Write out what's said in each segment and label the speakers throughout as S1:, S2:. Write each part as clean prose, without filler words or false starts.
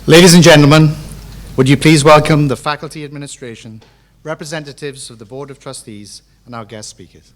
S1: Ladies and gentlemen, would you please welcome the faculty administration, representatives of the Board of Trustees, and our guest speakers.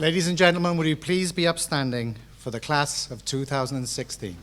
S1: Ladies and gentlemen, would you please be upstanding for the class of 2016?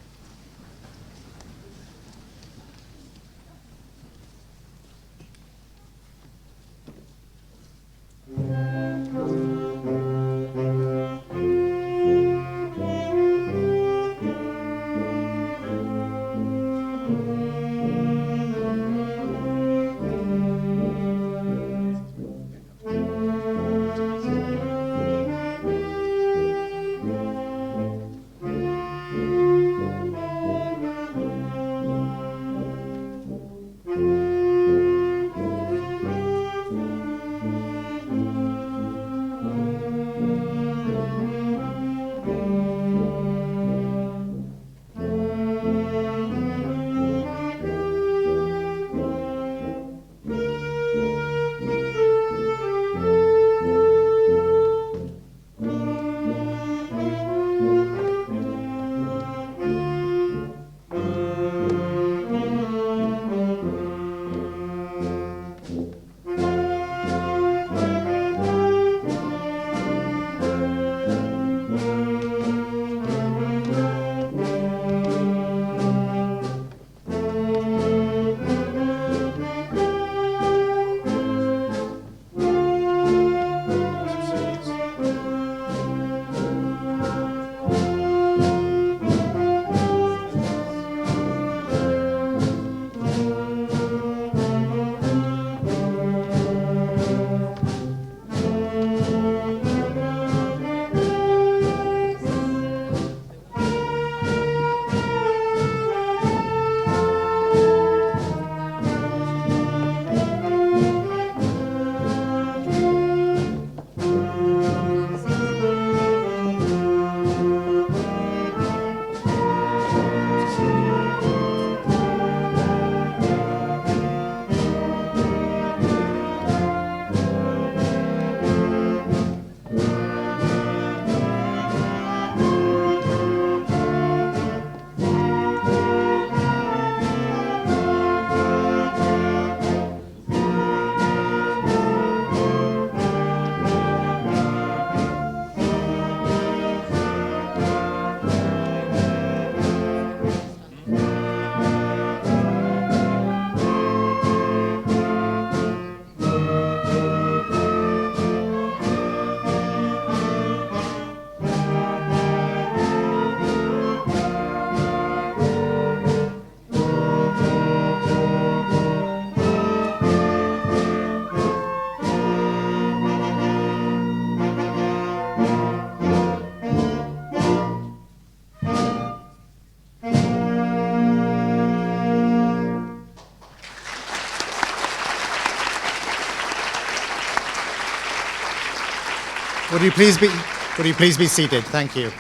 S1: Would you please be seated? Thank you.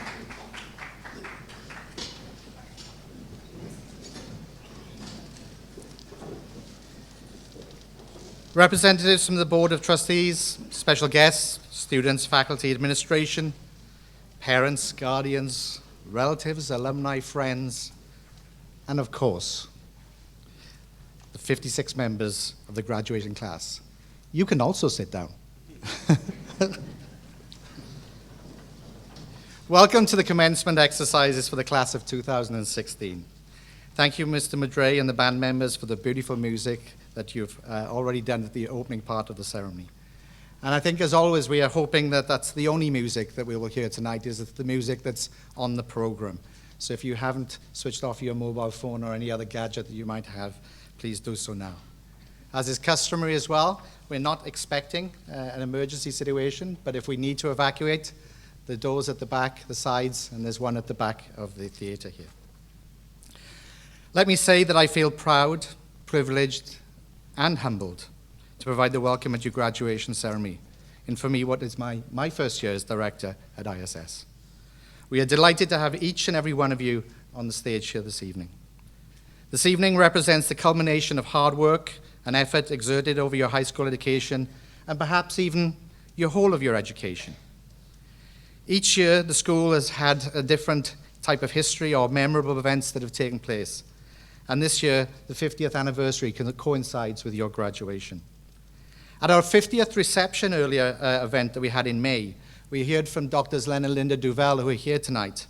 S1: Representatives from the Board of Trustees, special guests, students, faculty, administration, parents, guardians, relatives, alumni, friends, and of course, the 56 members of the graduating class. You can also sit down. Welcome to the commencement exercises for the class of 2016. Thank you, Mr. Madre and the band members, for the beautiful music that you've already done at the opening part of the ceremony. And I think, as always, we are hoping that that's the only music that we will hear tonight, is the music that's on the program. So if you haven't switched off your mobile phone or any other gadget that you might have, please do so now. As is customary as well, we're not expecting an emergency situation, but if we need to evacuate, the doors at the back, the sides, and there's one at the back of the theatre here. Let me say that I feel proud, privileged, and humbled to provide the welcome at your graduation ceremony, and for me, what is my first year as director at ISS. We are delighted to have each and every one of you on the stage here this evening. This evening represents the culmination of hard work and effort exerted over your high school education, and perhaps even your whole of your education. Each year, the school has had a different type of history or memorable events that have taken place. And this year, the 50th anniversary coincides with your graduation. At our 50th reception event that we had in May, we heard from Drs. Len and Linda Duval, who are here tonight,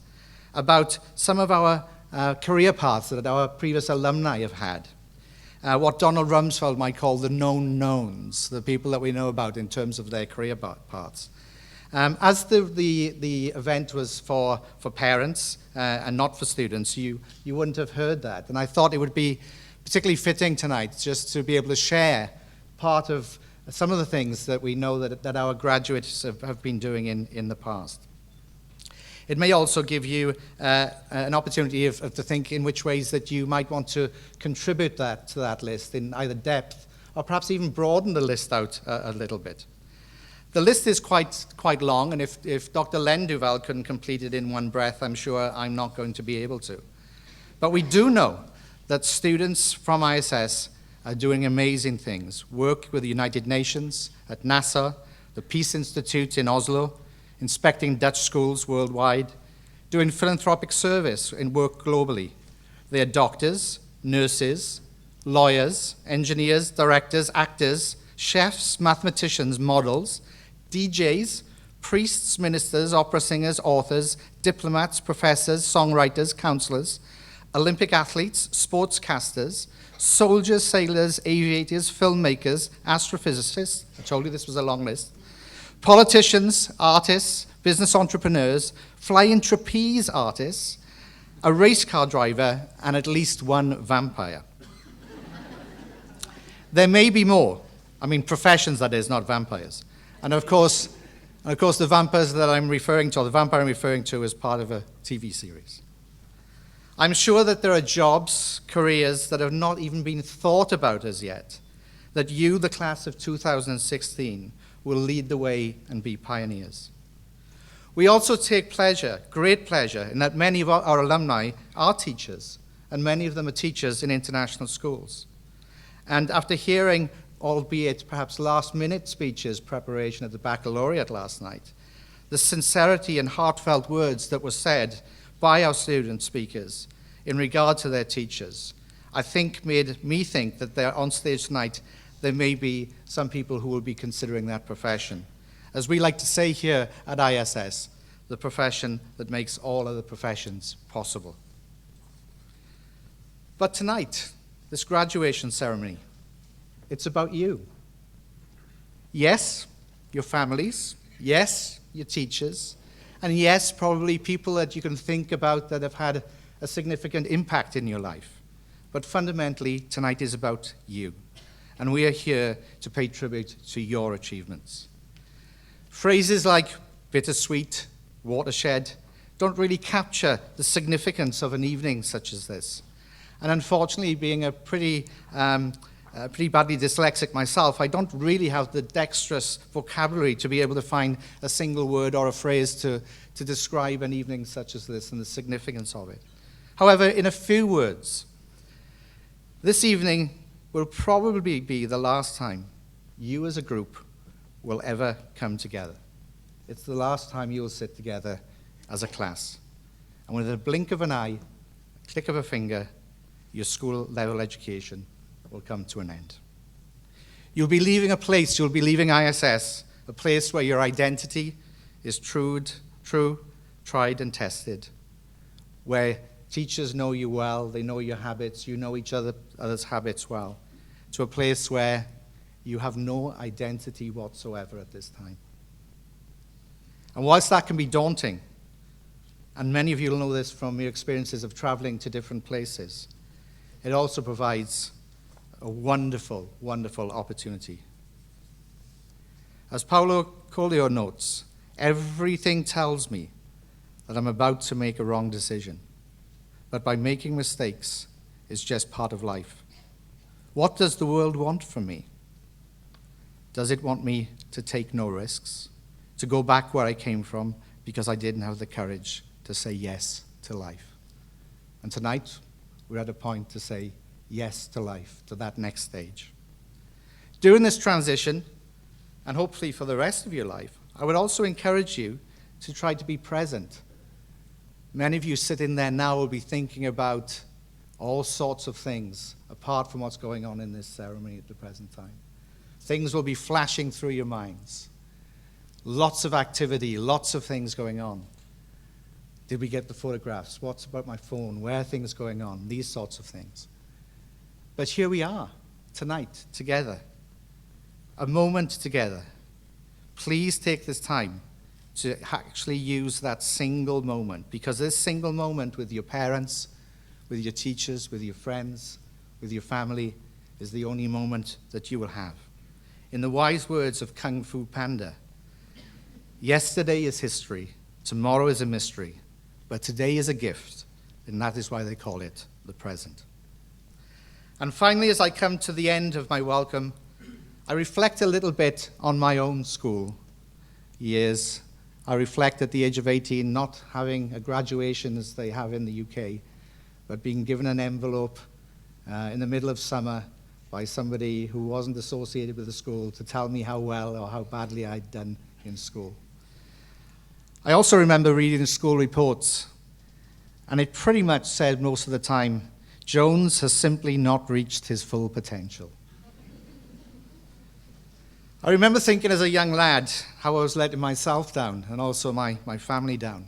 S1: about some of our career paths that our previous alumni have had. What Donald Rumsfeld might call the known knowns, the people that we know about in terms of their career paths. As the event was for parents and not for students, you wouldn't have heard that. And I thought it would be particularly fitting tonight just to be able to share part of some of the things that we know that our graduates have been doing in the past. It may also give you an opportunity to think in which ways that you might want to contribute to that list in either depth or perhaps even broaden the list out a little bit. The list is quite long, and if Dr. Len Duval couldn't complete it in one breath, I'm sure I'm not going to be able to. But we do know that students from ISS are doing amazing things. Work with the United Nations, at NASA, the Peace Institute in Oslo, inspecting Dutch schools worldwide, doing philanthropic service and work globally. They are doctors, nurses, lawyers, engineers, directors, actors, chefs, mathematicians, models, DJs, priests, ministers, opera singers, authors, diplomats, professors, songwriters, counselors, Olympic athletes, sportscasters, soldiers, sailors, aviators, filmmakers, astrophysicists, I told you this was a long list, politicians, artists, business entrepreneurs, flying trapeze artists, a race car driver, and at least one vampire. There may be more. I mean, professions, that is, not vampires. And of course, the vampires that I'm referring to, or the vampire I'm referring to, is part of a TV series. I'm sure that there are jobs, careers that have not even been thought about as yet, that you, the class of 2016, will lead the way and be pioneers. We also take great pleasure, in that many of our alumni are teachers, and many of them are teachers in international schools. And after hearing, albeit perhaps last-minute speeches, preparation at the baccalaureate last night, the sincerity and heartfelt words that were said by our student speakers in regard to their teachers, I think made me think that they're on stage tonight, there may be some people who will be considering that profession. As we like to say here at ISS, the profession that makes all other professions possible. But tonight, this graduation ceremony, it's about you. Yes, your families. Yes, your teachers. And yes, probably people that you can think about that have had a significant impact in your life. But fundamentally, tonight is about you. And we are here to pay tribute to your achievements. Phrases like bittersweet, watershed, don't really capture the significance of an evening such as this. And unfortunately, being a pretty pretty badly dyslexic myself, I don't really have the dexterous vocabulary to be able to find a single word or a phrase to describe an evening such as this and the significance of it. However, in a few words, this evening will probably be the last time you as a group will ever come together. It's the last time you will sit together as a class. And with a blink of an eye, a click of a finger, your school-level education will come to an end. You'll be leaving a place, you'll be leaving ISS, a place where your identity is true, tried and tested, where teachers know you well, they know your habits, you know each other's habits well, to a place where you have no identity whatsoever at this time. And whilst that can be daunting, and many of you will know this from your experiences of traveling to different places, it also provides a wonderful, wonderful opportunity. As Paulo Coelho notes, everything tells me that I'm about to make a wrong decision, but by making mistakes is just part of life. What does the world want from me? Does it want me to take no risks, to go back where I came from because I didn't have the courage to say yes to life? And tonight, we're at a point to say yes to life, to that next stage. During this transition, and hopefully for the rest of your life, I would also encourage you to try to be present. Many of you sitting there now will be thinking about all sorts of things apart from what's going on in this ceremony at the present time. Things will be flashing through your minds. Lots of activity, lots of things going on. Did we get the photographs? What's about my phone? Where are things going on? These sorts of things. But here we are, tonight, together. A moment together. Please take this time to actually use that single moment, because this single moment with your parents, with your teachers, with your friends, with your family, is the only moment that you will have. In the wise words of Kung Fu Panda, yesterday is history, tomorrow is a mystery, but today is a gift, and that is why they call it the present. And finally, as I come to the end of my welcome, I reflect a little bit on my own school years. I reflect at the age of 18, not having a graduation as they have in the UK, but being given an envelope in the middle of summer by somebody who wasn't associated with the school to tell me how well or how badly I'd done in school. I also remember reading the school reports, and it pretty much said most of the time, Jones has simply not reached his full potential. I remember thinking as a young lad how I was letting myself down and also my family down,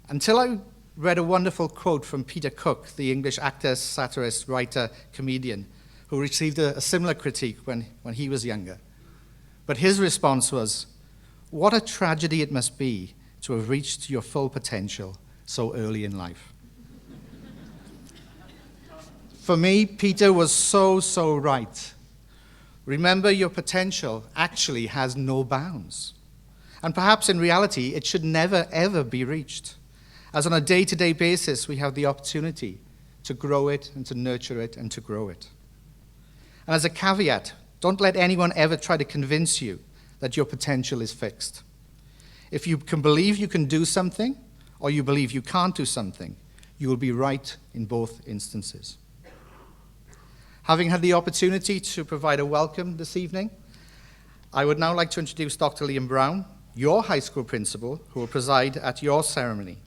S1: until I read a wonderful quote from Peter Cook, the English actor, satirist, writer, comedian, who received a similar critique when he was younger. But his response was, "What a tragedy it must be to have reached your full potential so early in life." For me, Peter was so right. Remember, your potential actually has no bounds. And perhaps in reality, it should never, ever be reached, as on a day-to-day basis, we have the opportunity to grow it and to nurture it and to grow it. And as a caveat, don't let anyone ever try to convince you that your potential is fixed. If you can believe you can do something, or you believe you can't do something, you will be right in both instances. Having had the opportunity to provide a welcome this evening, I would now like to introduce Dr. Liam Brown, your high school principal, who will preside at your ceremony.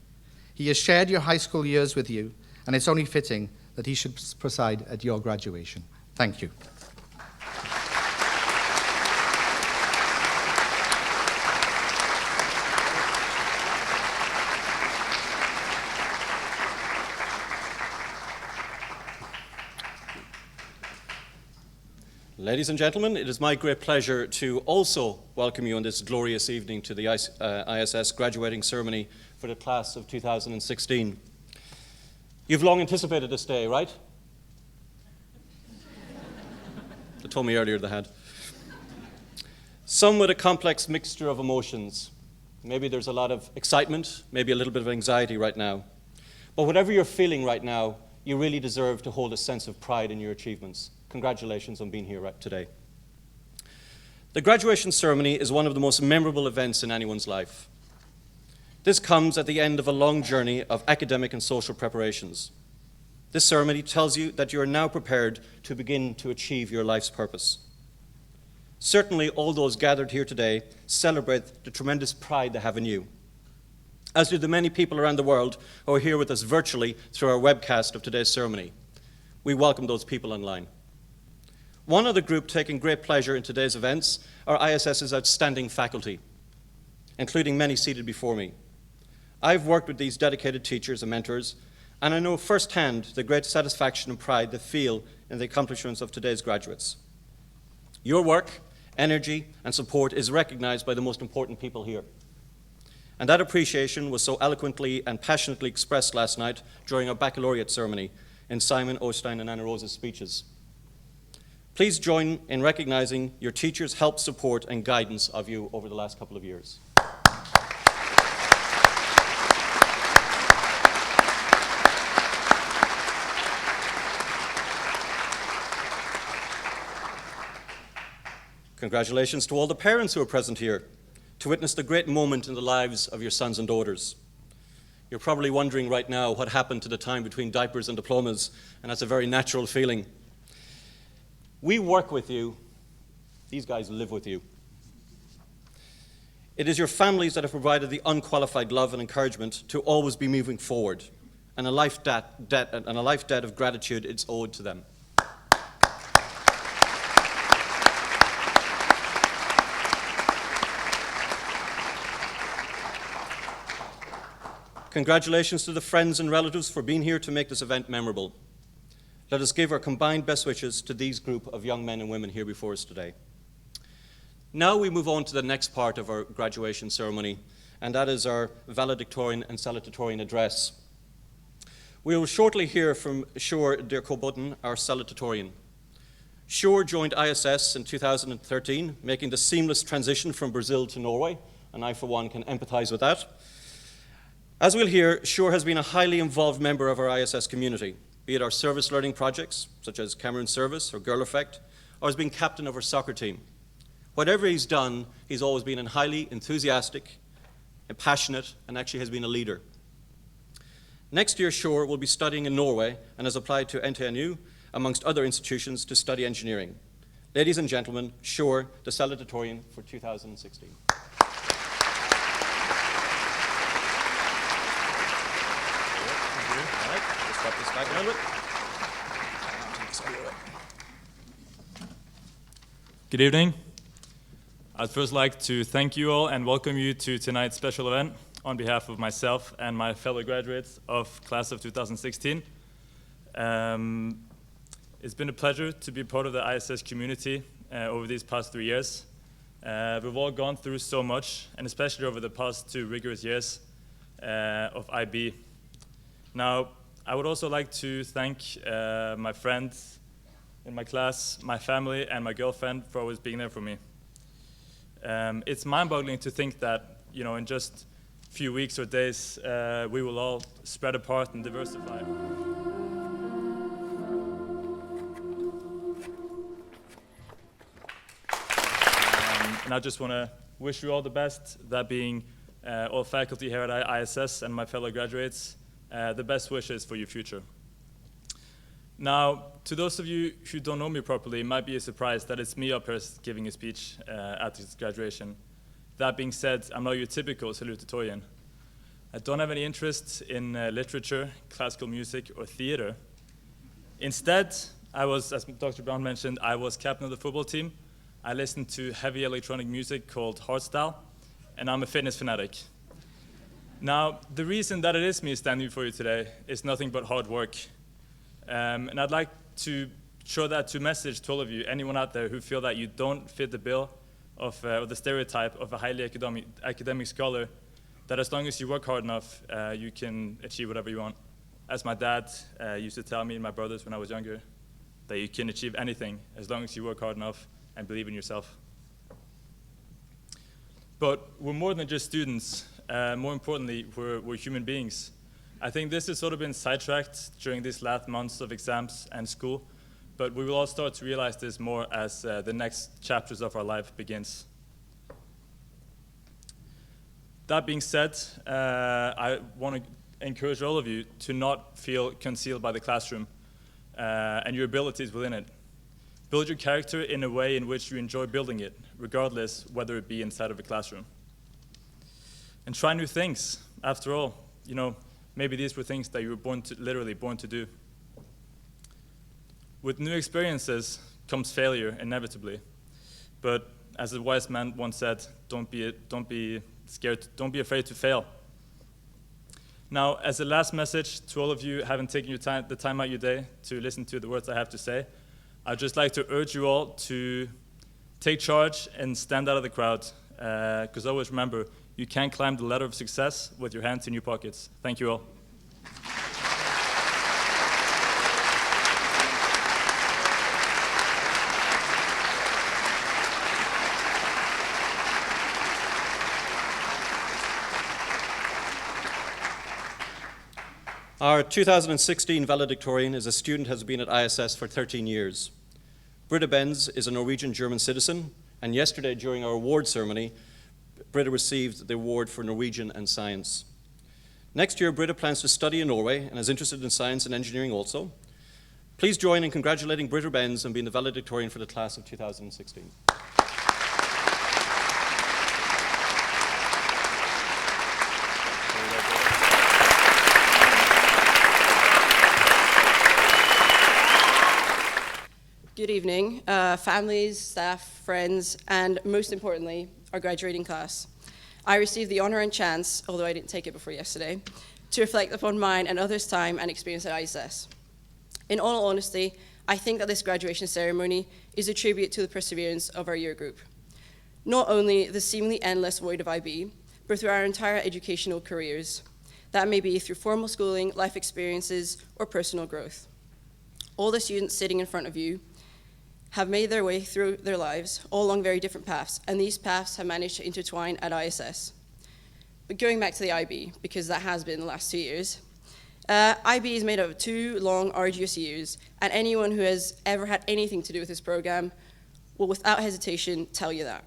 S1: He has shared your high school years with you, and it's only fitting that he should preside at your graduation. Thank you.
S2: Ladies and gentlemen, it is my great pleasure to also welcome you on this glorious evening to the ISS graduating ceremony for the class of 2016. You've long anticipated this day, right? They told me earlier they had. Some with a complex mixture of emotions. Maybe there's a lot of excitement, maybe a little bit of anxiety right now. But whatever you're feeling right now, you really deserve to hold a sense of pride in your achievements. congratulations on being here right today. The graduation ceremony is one of the most memorable events in anyone's life. This comes at the end of a long journey of academic and social preparations. This ceremony tells you that you are now prepared to begin to achieve your life's purpose. Certainly, all those gathered here today celebrate the tremendous pride they have in you, as do the many people around the world who are here with us virtually through our webcast of today's ceremony. We welcome those people online. One other group taking great pleasure in today's events are ISS's outstanding faculty, including many seated before me. I've worked with these dedicated teachers and mentors, and I know firsthand the great satisfaction and pride they feel in the accomplishments of today's graduates. Your work, energy, and support is recognized by the most important people here. And that appreciation was so eloquently and passionately expressed last night during our baccalaureate ceremony in Simon, Ostein, and Anna Rosa's speeches. Please join in recognizing your teachers' help, support, and guidance of you over the last couple of years. Congratulations to all the parents who are present here to witness the great moment in the lives of your sons and daughters. You're probably wondering right now what happened to the time between diapers and diplomas, and that's a very natural feeling. We work with you. These guys live with you. It is your families that have provided the unqualified love and encouragement to always be moving forward, and a life debt of gratitude is owed to them. Congratulations to the friends and relatives for being here to make this event memorable. Let us give our combined best wishes to these group of young men and women here before us today. Now we move on to the next part of our graduation ceremony, and that is our Valedictorian and Salutatorian address. We will shortly hear from Sjur Dirkobodden, our Salutatorian. Sjur joined ISS in 2013, making the seamless transition from Brazil to Norway, and I, for one, can empathize with that. As we'll hear, Sjur has been a highly involved member of our ISS community, be it our service learning projects, such as Cameron Service or Girl Effect, or as being captain of our soccer team. Whatever he's done, he's always been highly enthusiastic and passionate, and actually has been a leader. Next year, Sjur will be studying in Norway and has applied to NTNU, amongst other institutions, to study engineering. Ladies and gentlemen, Sjur, the Salutatorian for 2016. Drop this back a little bit.
S3: Good evening. I'd first like to thank you all and welcome you to tonight's special event on behalf of myself and my fellow graduates of class of 2016. It's been a pleasure to be part of the ISS community over these past 3 years. We've all gone through so much, and especially over the past 2 rigorous years of IB. Now, I would also like to thank my friends in my class, my family, and my girlfriend for always being there for me. It's mind-boggling to think that, in just a few weeks or days, we will all spread apart and diversify. And I just want to wish you all the best, that being all faculty here at ISS and my fellow graduates, the best wishes for your future. Now, to those of you who don't know me properly, it might be a surprise that it's me up here giving a speech at this graduation. That being said, I'm not your typical salutatorian. I don't have any interest in literature, classical music, or theater. Instead, I was, as Dr. Brown mentioned, I was captain of the football team. I listened to heavy electronic music called hardstyle, and I'm a fitness fanatic. Now, the reason that it is me standing before you today is nothing but hard work. And I'd like to show that to message to all of you, anyone out there who feel that you don't fit the bill of the stereotype of a highly academic scholar, that as long as you work hard enough, you can achieve whatever you want. As my dad used to tell me and my brothers when I was younger, that you can achieve anything as long as you work hard enough and believe in yourself. But we're more than just students. More importantly, we're human beings. I think this has sort of been sidetracked during these last months of exams and school, but we will all start to realize this more as the next chapters of our life begins. That being said, I want to encourage all of you to not feel concealed by the classroom and your abilities within it. Build your character in a way in which you enjoy building it, regardless whether it be inside of a classroom. And try new things. After all, maybe these were things that you were literally born to do. With new experiences comes failure, inevitably. But as a wise man once said, don't be scared, don't be afraid to fail. Now, as a last message to all of you who haven't taken the time out your day to listen to the words I have to say, I'd just like to urge you all to take charge and stand out of the crowd, because always remember, you can't climb the ladder of success with your hands in your pockets. Thank you all.
S2: Our 2016 valedictorian is a student who has been at ISS for 13 years. Britta Benz is a Norwegian-German citizen, and yesterday during our award ceremony, Britta received the award for Norwegian and Science. Next year, Britta plans to study in Norway and is interested in science and engineering also. Please join in congratulating Britta Benz on being the valedictorian for the class of 2016.
S4: Good evening, families, staff, friends, and most importantly, our graduating class. I received the honor and chance, although I didn't take it before yesterday, to reflect upon mine and others' time and experience at ISS. In all honesty, I think that this graduation ceremony is a tribute to the perseverance of our year group. Not only the seemingly endless void of IB, but through our entire educational careers. That may be through formal schooling, life experiences, or personal growth. All the students sitting in front of you have made their way through their lives, all along very different paths, and these paths have managed to intertwine at ISS. But going back to the IB, because that has been the last 2 years, IB is made up of 2 long, arduous years, and anyone who has ever had anything to do with this program will without hesitation tell you that.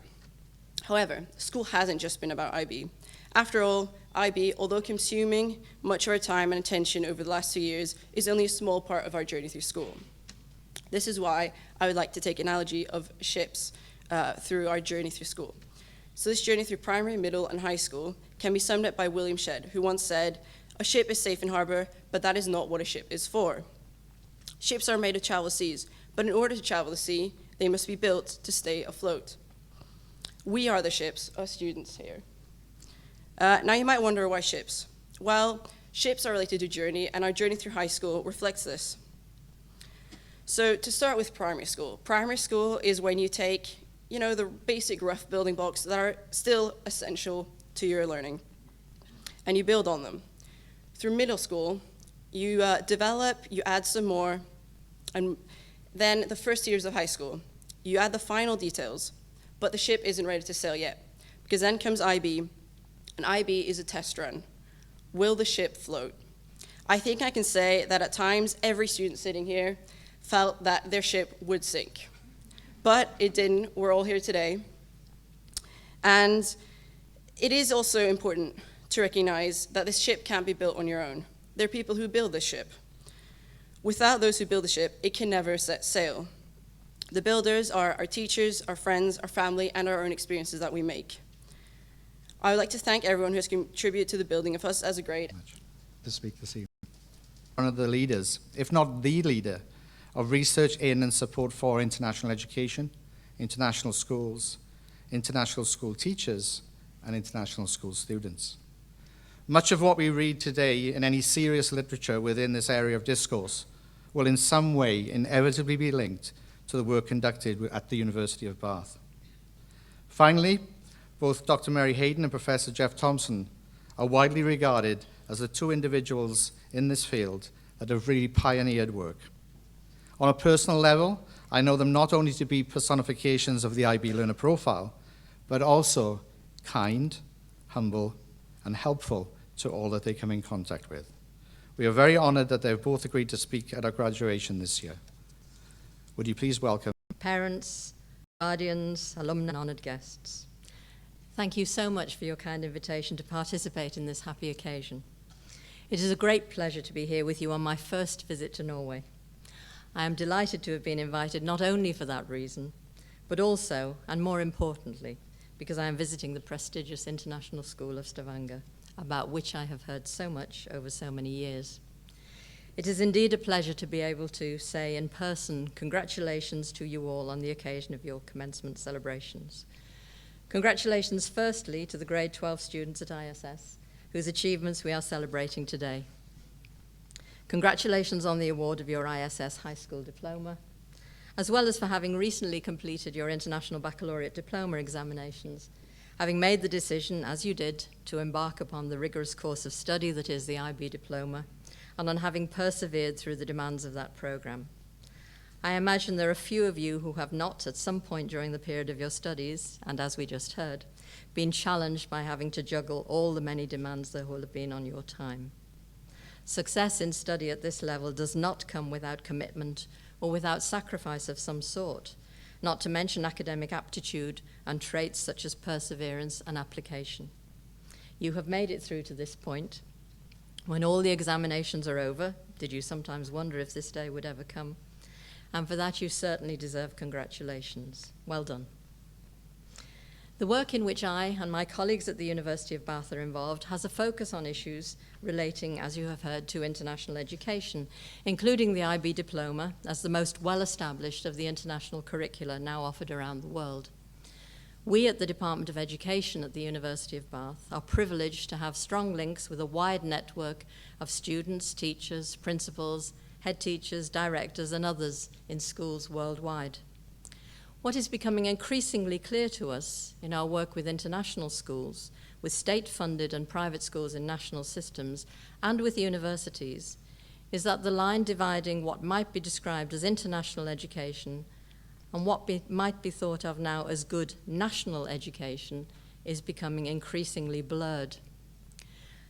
S4: However, school hasn't just been about IB. After all, IB, although consuming much of our time and attention over the last 2 years, is only a small part of our journey through school. This is why I would like to take an analogy of ships through our journey through school. So this journey through primary, middle, and high school can be summed up by William Shedd, who once said, "A ship is safe in harbor, but that is not what a ship is for." Ships are made to travel seas, but in order to travel the sea, they must be built to stay afloat. We are the ships, us students here. Now you might wonder why ships. Well, ships are related to journey, and our journey through high school reflects this. So to start with primary school is when you take, the basic rough building blocks that are still essential to your learning, and you build on them. Through middle school, you develop, you add some more, and then the first years of high school, you add the final details, but the ship isn't ready to sail yet, because then comes IB, and IB is a test run. Will the ship float? I think I can say that at times, every student sitting here felt that their ship would sink. But it didn't. We're all here today. And it is also important to recognize that this ship can't be built on your own. There are people who build this ship. Without those who build the ship, it can never set sail. The builders are our teachers, our friends, our family, and our own experiences that we make. I would like to thank everyone who has contributed to the building of us as a grade.
S1: To speak this evening. One of the leaders, if not the leader, of research in and support for international education, international schools, international school teachers, and international school students. Much of what we read today in any serious literature within this area of discourse will in some way inevitably be linked to the work conducted at the University of Bath. Finally, both Dr. Mary Hayden and Professor Jeff Thompson are widely regarded as the 2 individuals in this field that have really pioneered work. On a personal level, I know them not only to be personifications of the IB learner profile, but also kind, humble, and helpful to all that they come in contact with. We are very honored that they've both agreed to speak at our graduation this year. Would you please welcome
S5: parents, guardians, alumni, and honoured guests. Thank you so much for your kind invitation to participate in this happy occasion. It is a great pleasure to be here with you on my first visit to Norway. I am delighted to have been invited not only for that reason, but also, and more importantly, because I am visiting the prestigious International School of Stavanger, about which I have heard so much over so many years. It is indeed a pleasure to be able to say in person, congratulations to you all on the occasion of your commencement celebrations. Congratulations firstly to the grade 12 students at ISS, whose achievements we are celebrating today. Congratulations on the award of your ISS High School Diploma, as well as for having recently completed your International Baccalaureate Diploma examinations, having made the decision, as you did, to embark upon the rigorous course of study that is the IB Diploma, and on having persevered through the demands of that program. I imagine there are few of you who have not, at some point during the period of your studies, and as we just heard, been challenged by having to juggle all the many demands there will have been on your time. Success in study at this level does not come without commitment or without sacrifice of some sort, not to mention academic aptitude and traits such as perseverance and application. You have made it through to this point. When all the examinations are over, did you sometimes wonder if this day would ever come? And for that you certainly deserve congratulations. Well done. The work in which I and my colleagues at the University of Bath are involved has a focus on issues relating, as you have heard, to international education, including the IB Diploma as the most well-established of the international curricula now offered around the world. We at the Department of Education at the University of Bath are privileged to have strong links with a wide network of students, teachers, principals, head teachers, directors, and others in schools worldwide. What is becoming increasingly clear to us in our work with international schools, with state-funded and private schools in national systems, and with universities, is that the line dividing what might be described as international education and what might be thought of now as good national education is becoming increasingly blurred.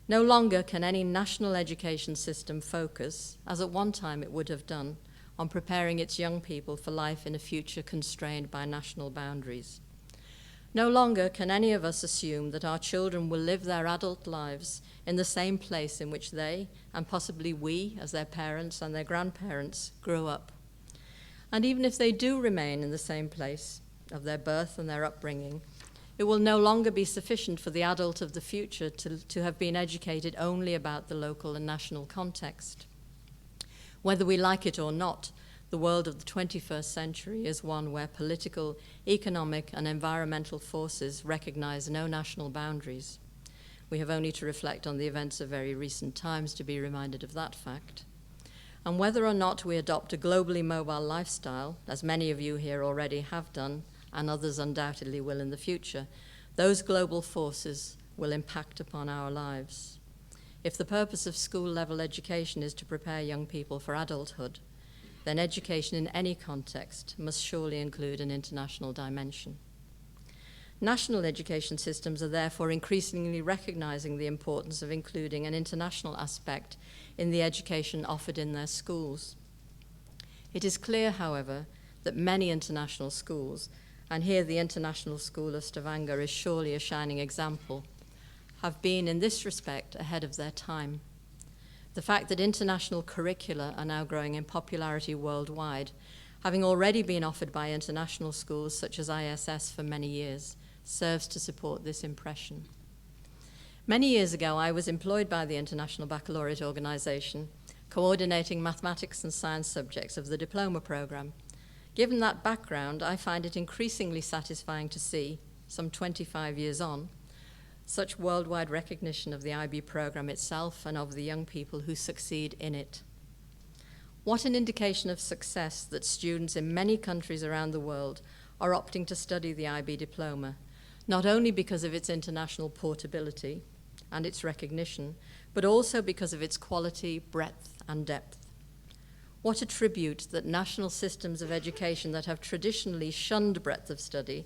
S5: No longer can any national education system focus, as at one time it would have done, on preparing its young people for life in a future constrained by national boundaries. No longer can any of us assume that our children will live their adult lives in the same place in which they, and possibly we, as their parents and their grandparents, grew up. And even if they do remain in the same place of their birth and their upbringing, it will no longer be sufficient for the adult of the future to have been educated only about the local and national context. Whether we like it or not, the world of the 21st century is one where political, economic, and environmental forces recognize no national boundaries. We have only to reflect on the events of very recent times to be reminded of that fact. And whether or not we adopt a globally mobile lifestyle, as many of you here already have done, and others undoubtedly will in the future, those global forces will impact upon our lives. If the purpose of school-level education is to prepare young people for adulthood, then education in any context must surely include an international dimension. National education systems are therefore increasingly recognizing the importance of including an international aspect in the education offered in their schools. It is clear, however, that many international schools, and here the International School of Stavanger is surely a shining example, have been in this respect ahead of their time. The fact that international curricula are now growing in popularity worldwide, having already been offered by international schools such as ISS for many years, serves to support this impression. Many years ago, I was employed by the International Baccalaureate Organization, coordinating mathematics and science subjects of the Diploma program. Given that background, I find it increasingly satisfying to see, some 25 years on, such worldwide recognition of the IB program itself and of the young people who succeed in it. What an indication of success that students in many countries around the world are opting to study the IB Diploma, not only because of its international portability and its recognition, but also because of its quality, breadth, and depth. What a tribute that national systems of education that have traditionally shunned breadth of study,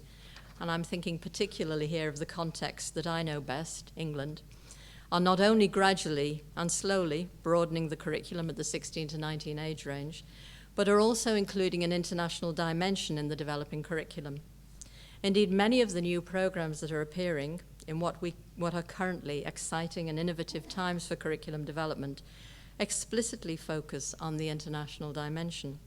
S5: and I'm thinking particularly here of the context that I know best, England, are not only gradually and slowly broadening the curriculum at the 16 to 19 age range, but are also including an international dimension in the developing curriculum. Indeed, many of the new programs that are appearing in what are currently exciting and innovative times for curriculum development explicitly focus on the international dimension.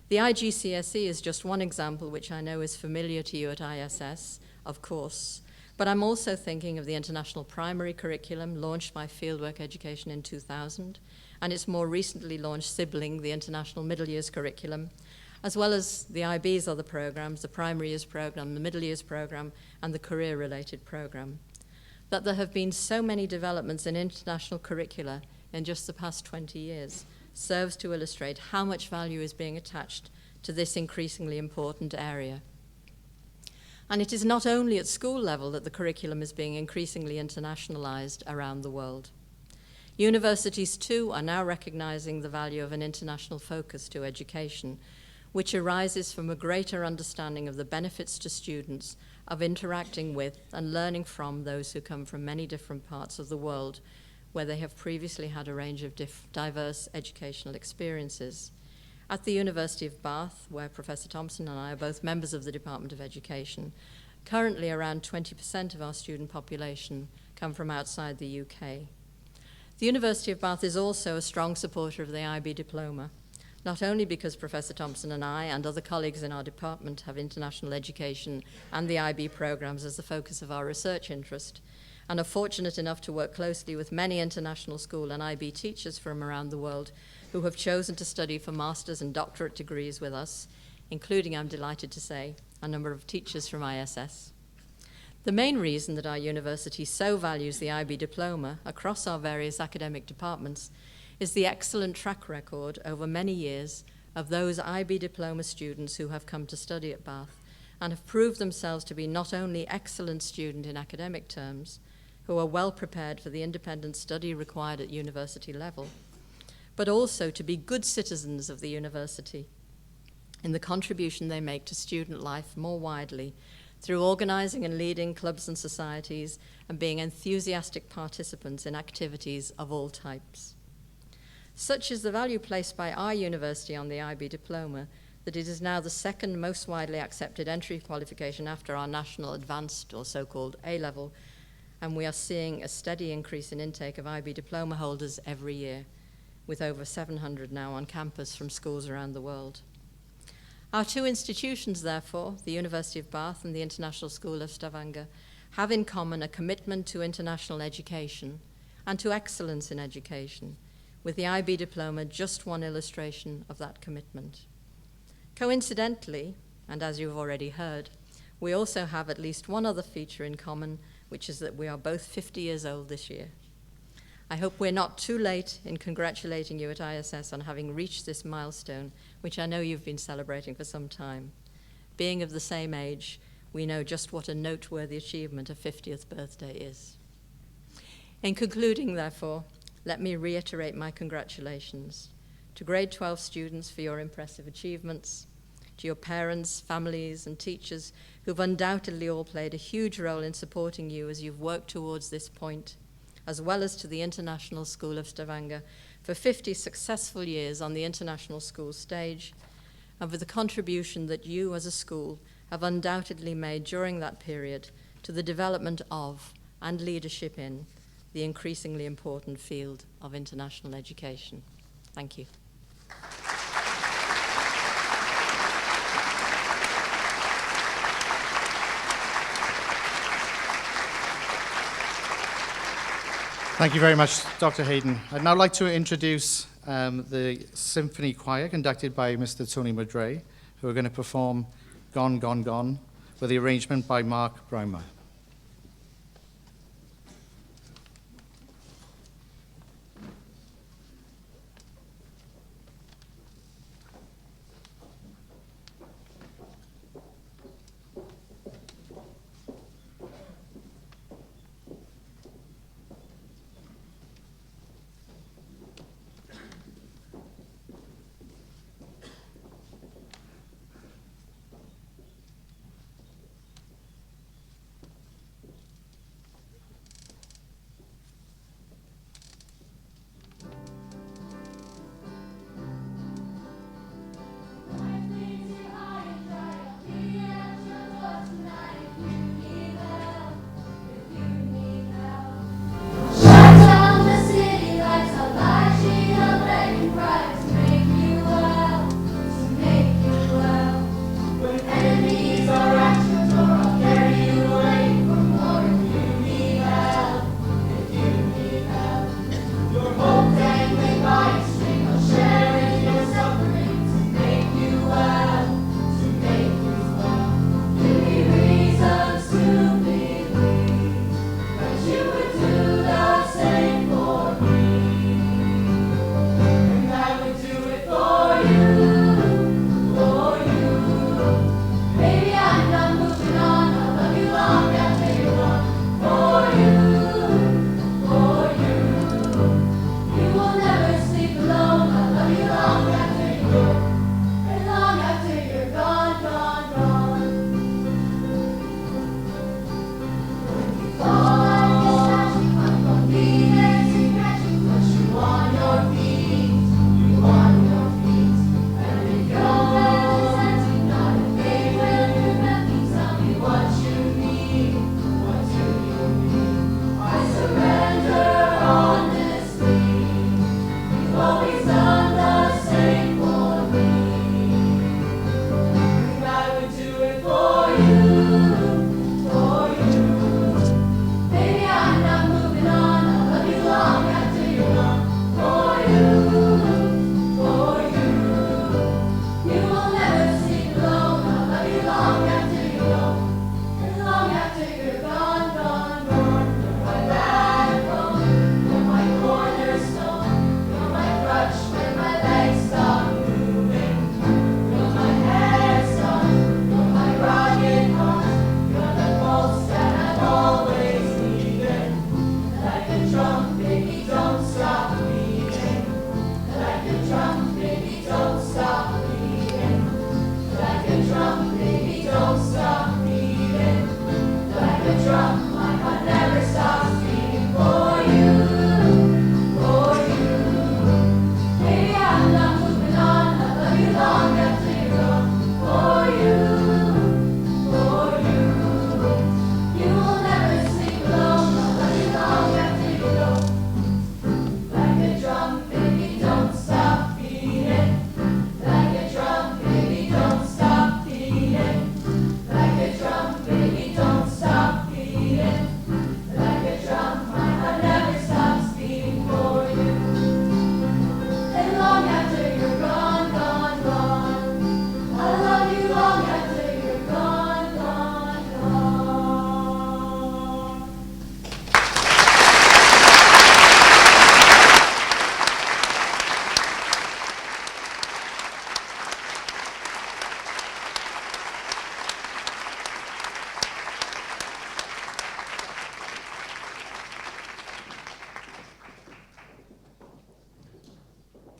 S5: The IGCSE is just one example which I know is familiar to you at ISS, of course, but I'm also thinking of the International Primary Curriculum launched by Fieldwork Education in 2000, and its more recently launched sibling, the International Middle Years Curriculum, as well as the IB's other programs, the Primary Years Program, the Middle Years Program, and the Career-Related Program. That there have been so many developments in international curricula in just the past 20 years serves to illustrate how much value is being attached to this increasingly important area. And it is not only at school level that the curriculum is being increasingly internationalized around the world. Universities too are now recognizing the value of an international focus to education, which arises from a greater understanding of the benefits to students of interacting with and learning from those who come from many different parts of the world, where they have previously had a range of diverse educational experiences. At the University of Bath, where Professor Thompson and I are both members of the Department of Education, currently around 20% of our student population come from outside the UK. The University of Bath is also a strong supporter of the IB Diploma, not only because Professor Thompson and I and other colleagues in our department have international education and the IB programs as the focus of our research interest, and are fortunate enough to work closely with many international school and IB teachers from around the world who have chosen to study for master's and doctorate degrees with us, including, I'm delighted to say, a number of teachers from ISS. The main reason that our university so values the IB Diploma across our various academic departments is the excellent track record over many years of those IB Diploma students who have come to study at Bath and have proved themselves to be not only excellent students in academic terms, who are well prepared for the independent study required at university level, but also to be good citizens of the university in the contribution they make to student life more widely through organizing and leading clubs and societies and being enthusiastic participants in activities of all types. Such is the value placed by our university on the IB Diploma that it is now the second most widely accepted entry qualification after our national advanced or so-called A-level, and we are seeing a steady increase in intake of IB Diploma holders every year, with over 700 now on campus from schools around the world. Our two institutions, therefore, the University of Bath and the International School of Stavanger, have in common a commitment to international education and to excellence in education, with the IB Diploma just one illustration of that commitment. Coincidentally, and as you've already heard, we also have at least one other feature in common, which is that we are both 50 years old this year. I hope we're not too late in congratulating you at ISS on having reached this milestone, which I know you've been celebrating for some time. Being of the same age, we know just what a noteworthy achievement a 50th birthday is. In concluding, therefore, let me reiterate my congratulations to grade 12 students for your impressive achievements, to your parents, families, and teachers who've undoubtedly all played a huge role in supporting you as you've worked towards this point, as well as to the International School of Stavanger for 50 successful years on the international school stage, and for the contribution that you as a school have undoubtedly made during that period to the development of and leadership in the increasingly important field of international education. Thank you.
S1: Thank you very much, Dr. Hayden. I'd now like to introduce the symphony choir conducted by Mr. Tony Madray, who are going to perform Gone, Gone, Gone, with the arrangement by Mark Breimer.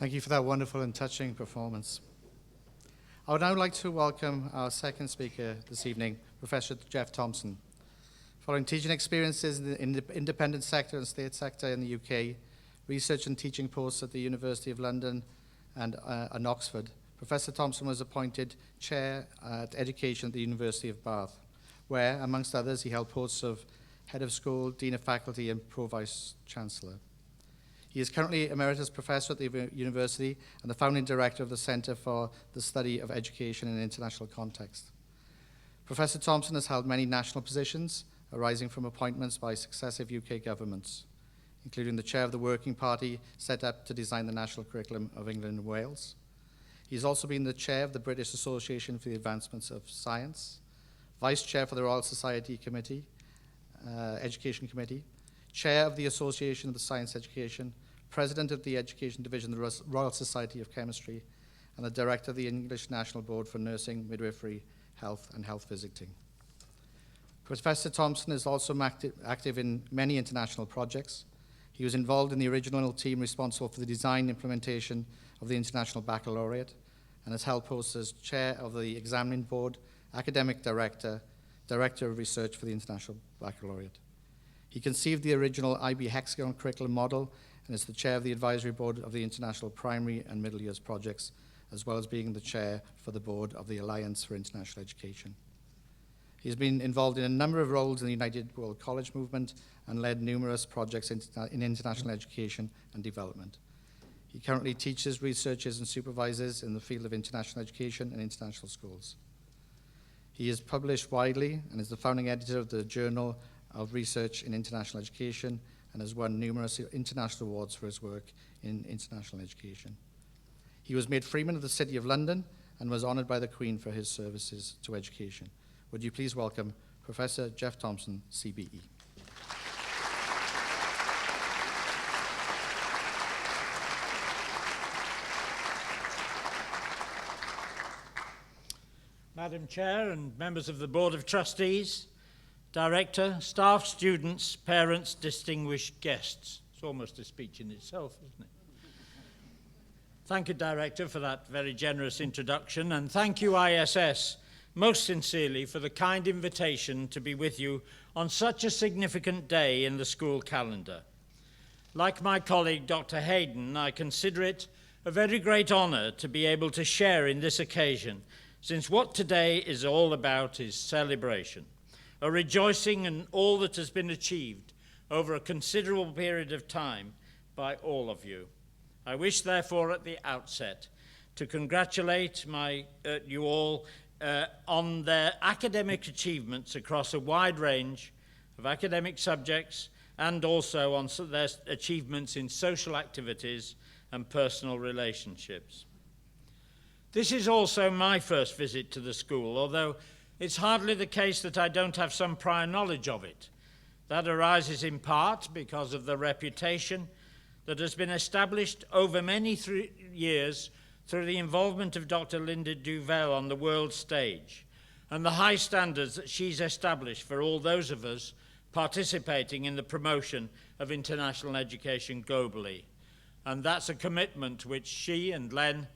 S1: Thank you for that wonderful and touching performance. I would now like to welcome our second speaker this evening, Professor Jeff Thompson. Following teaching experiences in the independent sector and state sector in the UK, research and teaching posts at the University of London and Oxford, Professor Thompson was appointed Chair at Education at the University of Bath, where, amongst others, he held posts of Head of School, Dean of Faculty, and Pro-Vice Chancellor. He is currently Emeritus Professor at the University and the founding Director of the Centre for the Study of Education in International Context. Professor Thompson has held many national positions arising from appointments by successive UK governments, including the Chair of the Working Party set up to design the national curriculum of England and Wales. He's also been the Chair of the British Association for the Advancement of Science, Vice Chair for the Royal Society Committee, Education Committee, Chair of the Association of the Science Education, President of the Education Division of the Royal Society of Chemistry, and the Director of the English National Board for Nursing, Midwifery, Health and Health Visiting. Professor Thompson is also active in many international projects. He was involved in the original team responsible for the design and implementation of the International Baccalaureate and has held posts as Chair of the Examining Board, Academic Director, Director of Research for the International Baccalaureate. He conceived the original IB Hexagon curriculum model and is the Chair of the Advisory Board of the International Primary and Middle Years Projects, as well as being the Chair for the Board of the Alliance for International Education. He's been involved in a number of roles in the United World College movement and led numerous projects in international education and development. He currently teaches, researches, and supervises in the field of international education and international schools. He is published widely and is the founding editor of the Journal of Research in International Education and has won numerous international awards for his work in international education. He was made Freeman of the City of London and was honoured by the Queen for his services to education. Would you please welcome Professor Jeff Thompson, CBE.
S6: Madam Chair and members of the Board of Trustees, Director, staff, students, parents, distinguished guests. It's almost a speech in itself, isn't it? Thank you, Director, for that very generous introduction, and thank you, ISS, most sincerely for the kind invitation to be with you on such a significant day in the school calendar. Like my colleague, Dr. Hayden, I consider it a very great honour to be able to share in this occasion, since what today is all about is celebration, a rejoicing in all that has been achieved over a considerable period of time by all of you. I wish, therefore, at the outset to congratulate you all on their academic achievements across a wide range of academic subjects and also on their achievements in social activities and personal relationships. This is also my first visit to the school, although it's hardly the case that I don't have some prior knowledge of it. That arises in part because of the reputation that has been established over many years through the involvement of Dr. Linda Duvel on the world stage and the high standards that she's established for all those of us participating in the promotion of international education globally. And that's a commitment which she and Len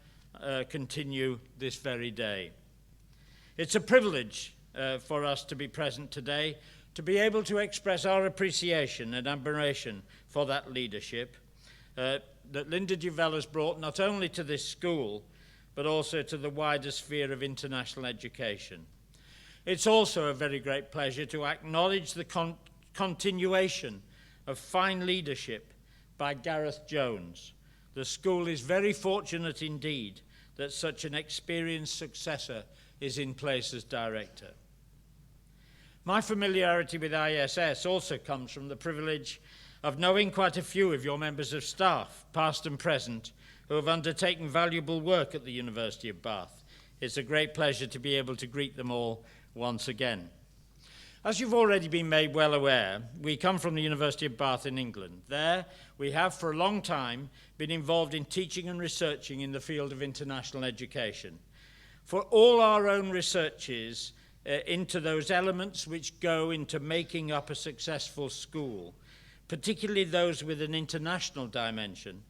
S6: continue this very day. It's a privilege for us to be present today, to be able to express our appreciation and admiration for that leadership that Linda Duvel has brought not only to this school, but also to the wider sphere of international education. It's also a very great pleasure to acknowledge the continuation of fine leadership by Gareth Jones. The school is very fortunate indeed that such an experienced successor is in place as director. My familiarity with ISS also comes from the privilege of knowing quite a few of your members of staff, past and present, who have undertaken valuable work at the University of Bath. It's a great pleasure to be able to greet them all once again. As you've already been made well aware, we come from the University of Bath in England. There, we have for a long time been involved in teaching and researching in the field of international education. For all our own researches into those elements which go into making up a successful school, particularly those with an international dimension,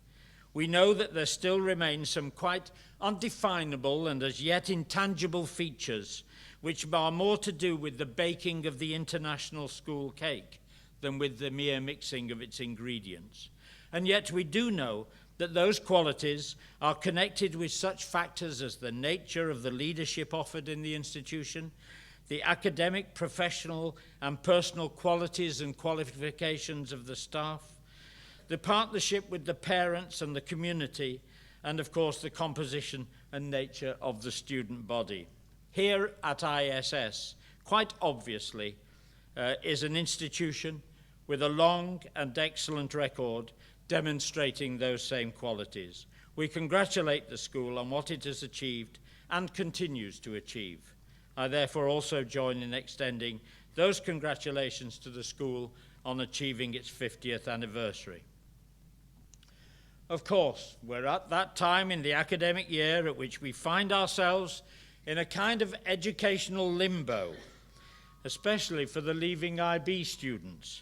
S6: we know that there still remain some quite undefinable and as yet intangible features which are more to do with the baking of the international school cake than with the mere mixing of its ingredients. And yet we do know that those qualities are connected with such factors as the nature of the leadership offered in the institution, the academic, professional, and personal qualities and qualifications of the staff, the partnership with the parents and the community, and of course the composition and nature of the student body. Here at ISS, quite obviously, is an institution with a long and excellent record demonstrating those same qualities. We congratulate the school on what it has achieved and continues to achieve. I therefore also join in extending those congratulations to the school on achieving its 50th anniversary. Of course, we're at that time in the academic year at which we find ourselves in a kind of educational limbo, especially for the leaving IB students.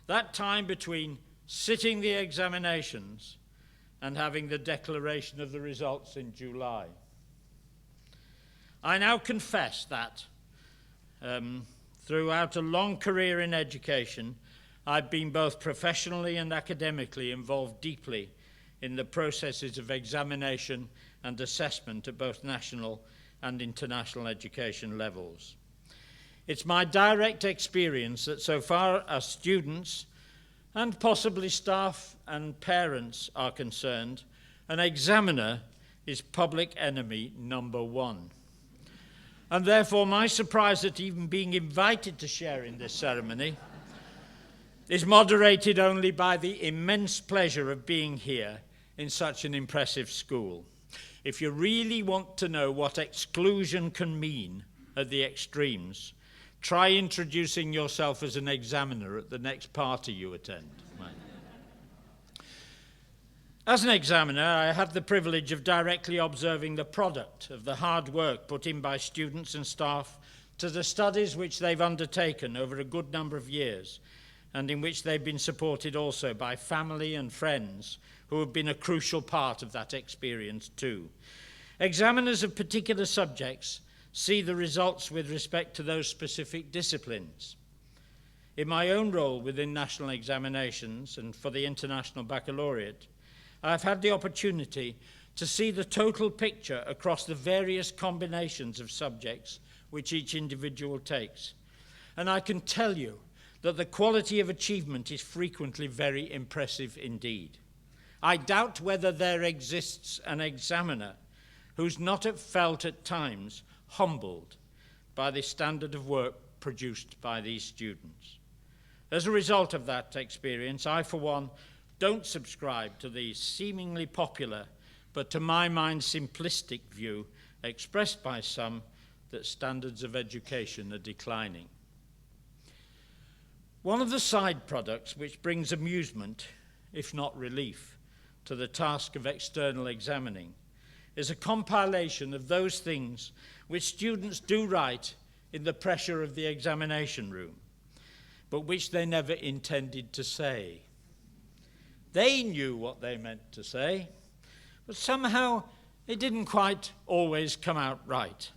S6: That time between sitting the examinations and having the declaration of the results in July. I now confess that throughout a long career in education, I've been both professionally and academically involved deeply in the processes of examination and assessment at both national and international education levels. It's my direct experience that so far as students and possibly staff and parents are concerned, an examiner is public enemy number one. And therefore my surprise at even being invited to share in this ceremony is moderated only by the immense pleasure of being here in such an impressive school. If you really want to know what exclusion can mean at the extremes, try introducing yourself as an examiner at the next party you attend. As an examiner, I have the privilege of directly observing the product of the hard work put in by students and staff to the studies which they've undertaken over a good number of years, and in which they've been supported also by family and friends who have been a crucial part of that experience too. Examiners of particular subjects see the results with respect to those specific disciplines. In my own role within national examinations and for the International Baccalaureate, I've had the opportunity to see the total picture across the various combinations of subjects which each individual takes. And I can tell you that the quality of achievement is frequently very impressive indeed. I doubt whether there exists an examiner who's not felt at times humbled by the standard of work produced by these students. As a result of that experience, I, for one, don't subscribe to the seemingly popular, but to my mind simplistic view expressed by some that standards of education are declining. One of the side products which brings amusement, if not relief, to the task of external examining is a compilation of those things which students do write in the pressure of the examination room, but which they never intended to say. They knew what they meant to say, but somehow it didn't quite always come out right.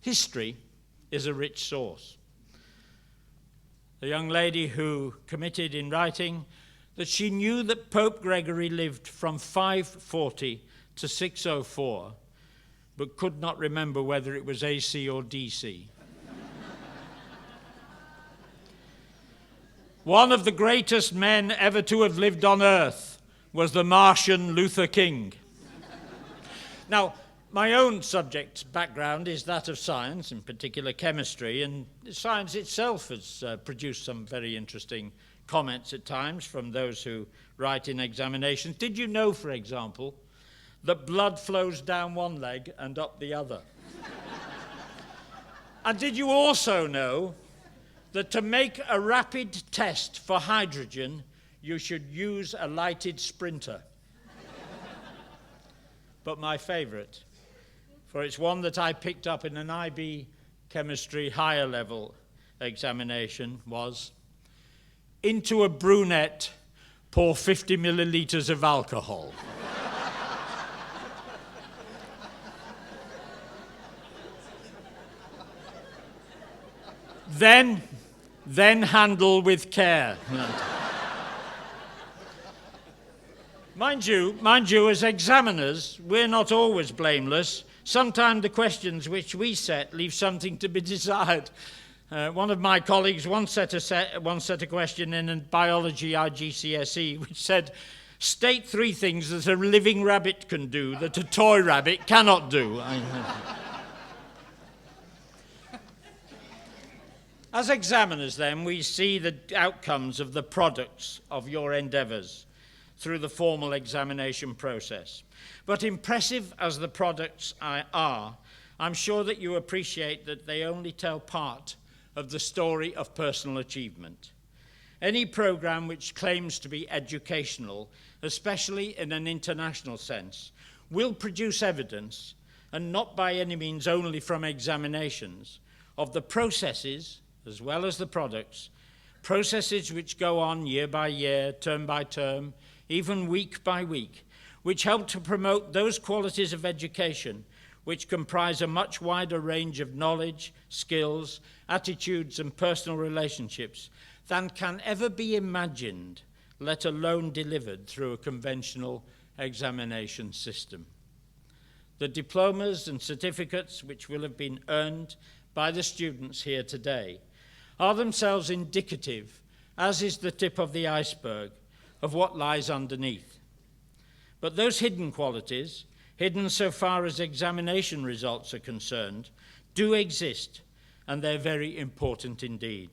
S6: History is a rich source. The young lady who committed in writing that she knew that Pope Gregory lived from 540 to 604, but could not remember whether it was AC or DC. One of the greatest men ever to have lived on earth was the Martian Luther King. Now, my own subject background is that of science, in particular chemistry, and science itself has produced some very interesting comments at times from those who write in examinations. Did you know, for example, that blood flows down one leg and up the other? And did you also know that to make a rapid test for hydrogen, you should use a lighted sprinter? But my favorite, for it's one that I picked up in an IB chemistry higher level examination, was, into a brunette, pour 50 milliliters of alcohol. then handle with care. Mind you, as examiners, we're not always blameless. Sometimes the questions which we set leave something to be desired. One of my colleagues once set a question in biology IGCSE which said, state 3 things that a living rabbit can do that a toy rabbit cannot do. As examiners, then, we see the outcomes of the products of your endeavours through the formal examination process. But impressive as the products are, I'm sure that you appreciate that they only tell part of the story of personal achievement. Any program which claims to be educational, especially in an international sense, will produce evidence, and not by any means only from examinations, of the processes, as well as the products, processes which go on year by year, term by term, even week by week, which help to promote those qualities of education which comprise a much wider range of knowledge, skills, attitudes, and personal relationships than can ever be imagined, let alone delivered through a conventional examination system. The diplomas and certificates which will have been earned by the students here today are themselves indicative, as is the tip of the iceberg, of what lies underneath. But those hidden qualities, hidden so far as examination results are concerned, do exist, and they're very important indeed.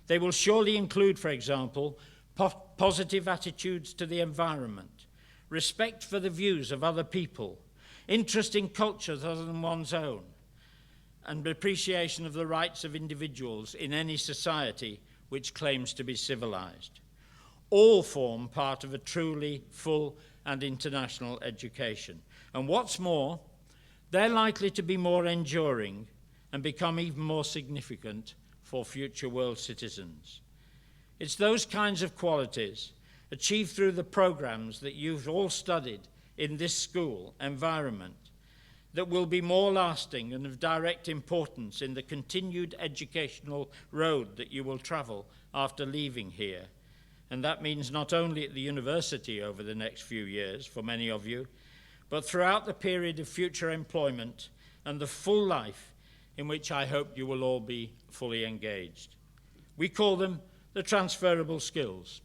S6: They will surely include, for example, positive attitudes to the environment, respect for the views of other people, interest in cultures other than one's own, and appreciation of the rights of individuals in any society which claims to be civilized. All form part of a truly full and international education. And what's more, they're likely to be more enduring and become even more significant for future world citizens. It's those kinds of qualities achieved through the programs that you've all studied in this school environment that will be more lasting and of direct importance in the continued educational road that you will travel after leaving here. And that means not only at the university over the next few years for many of you, but throughout the period of future employment and the full life in which I hope you will all be fully engaged. We call them the transferable skills,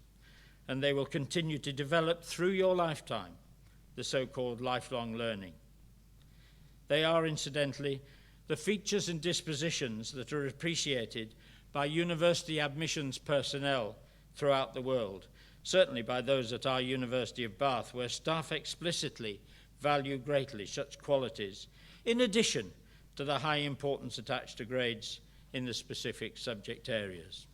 S6: and they will continue to develop through your lifetime, the so-called lifelong learning. They are, incidentally, the features and dispositions that are appreciated by university admissions personnel throughout the world, certainly by those at our University of Bath, where staff explicitly value greatly such qualities, in addition to the high importance attached to grades in the specific subject areas.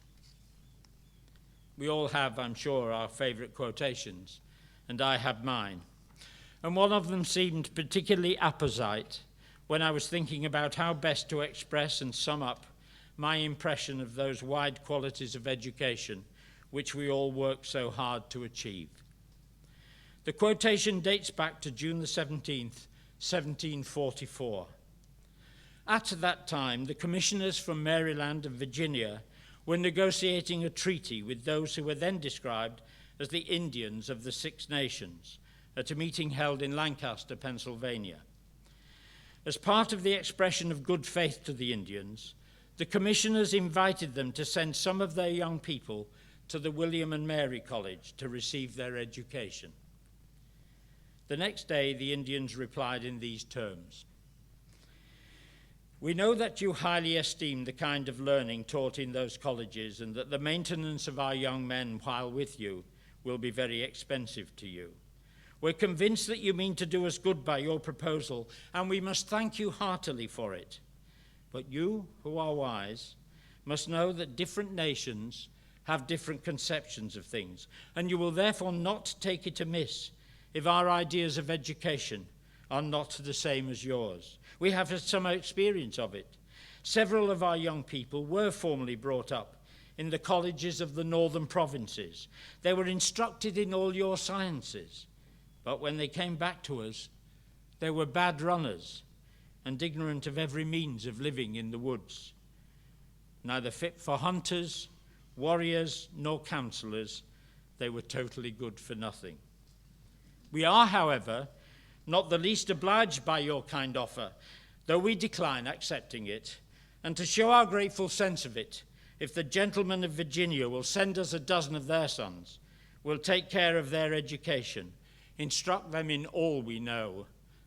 S6: We all have, I'm sure, our favourite quotations, and I have mine. And one of them seemed particularly apposite when I was thinking about how best to express and sum up my impression of those wide qualities of education which we all work so hard to achieve. The quotation dates back to June the 17th, 1744. At that time, the commissioners from Maryland and Virginia were negotiating a treaty with those who were then described as the Indians of the Six Nations at a meeting held in Lancaster, Pennsylvania. As part of the expression of good faith to the Indians, the commissioners invited them to send some of their young people to the William and Mary College to receive their education. The next day, the Indians replied in these terms: "We know that you highly esteem the kind of learning taught in those colleges, and that the maintenance of our young men while with you will be very expensive to you. We're convinced that you mean to do us good by your proposal, and we must thank you heartily for it. But you, who are wise, must know that different nations have different conceptions of things, and you will therefore not take it amiss if our ideas of education are not the same as yours. We have had some experience of it. Several of our young people were formerly brought up in the colleges of the northern provinces. They were instructed in all your sciences, but when they came back to us, they were bad runners and ignorant of every means of living in the woods. Neither fit for hunters, warriors, nor counsellors, they were totally good for nothing. We are, however, not the least obliged by your kind offer, though we decline accepting it, and to show our grateful sense of it, if the gentlemen of Virginia will send us a dozen of their sons, we'll take care of their education, instruct them in all we know,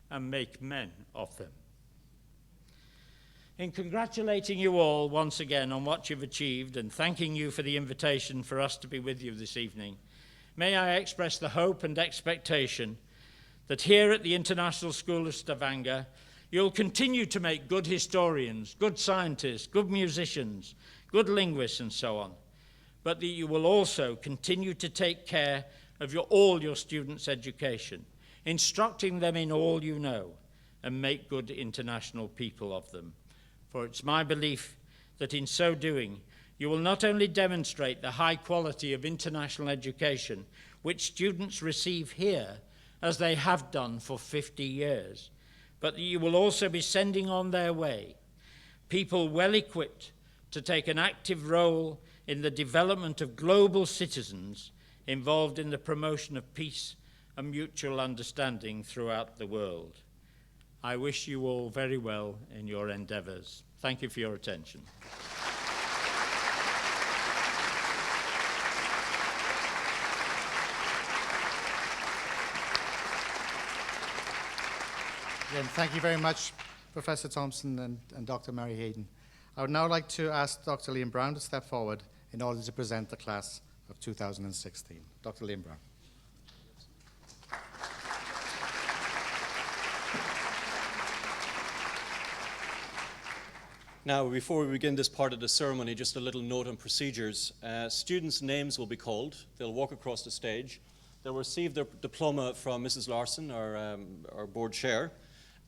S6: and make men of them. In congratulating you all once again on what you've achieved and thanking you for the invitation for us to be with you this evening, may I express the hope and expectation that here at the International School of Stavanger, you'll continue to make good historians, good scientists, good musicians, good linguists, and so on, but that you will also continue to take care of all your students' education, instructing them in all you know, and make good international people of them. For it's my belief that in so doing, you will not only demonstrate the high quality of international education which students receive here, as they have done for 50 years, but that you will also be sending on their way people well equipped to take an active role in the development of global citizens involved in the promotion of peace and mutual understanding throughout the world. I wish you all very well in your endeavours. Thank you for your attention.
S1: Again, thank you very much, Professor Thompson and Dr. Mary Hayden. I would now like to ask Dr. Liam Brown to step forward in order to present the class of 2016. Dr. Liam Brown.
S2: Now, before we begin this part of the ceremony, just a little note on procedures. Students' names will be called. They'll walk across the stage. They'll receive their diploma from Mrs. Larson, our board chair,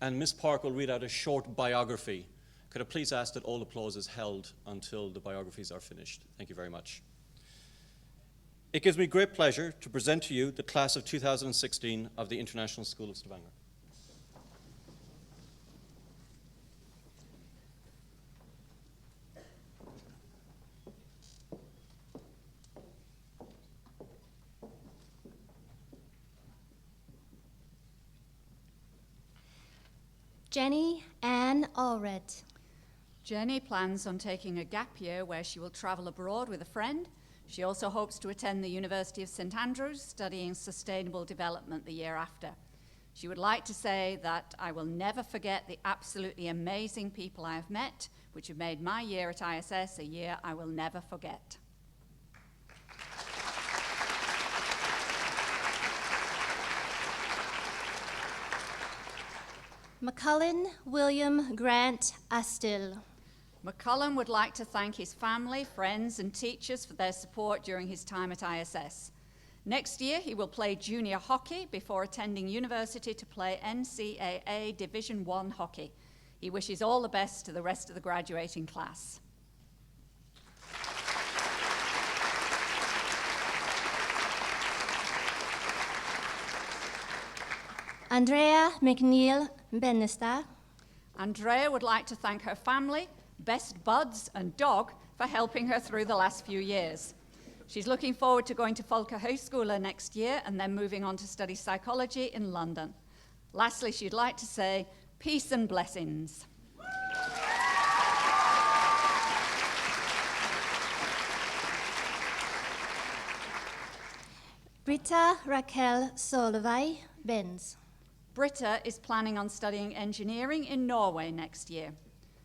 S2: and Ms. Park will read out a short biography. Could I please ask that all applause is held until the biographies are finished? Thank you very much. It gives me great pleasure to present to you the class of 2016 of the International School of Stavanger.
S7: Jenny Ann Allred.
S8: Jenny plans on taking a gap year where she will travel abroad with a friend. She also hopes to attend the University of St Andrews, studying sustainable development the year after. She would like to say that I will never forget the absolutely amazing people I have met, which have made my year at ISS a year I will never forget.
S7: McCullen William Grant Astill.
S8: McCullum would like to thank his family, friends, and teachers for their support during his time at ISS. Next year, he will play junior hockey before attending university to play NCAA Division I hockey. He wishes all the best to the rest of the graduating class.
S7: Andrea McNeil Bennestad.
S8: Andrea would like to thank her family, best buds, and dog for helping her through the last few years. She's looking forward to going to Folkehøgskole next year and then moving on to study psychology in London. Lastly, she'd like to say peace and blessings.
S7: Britta Raquel Solveig Benz.
S8: Britta is planning on studying engineering in Norway next year.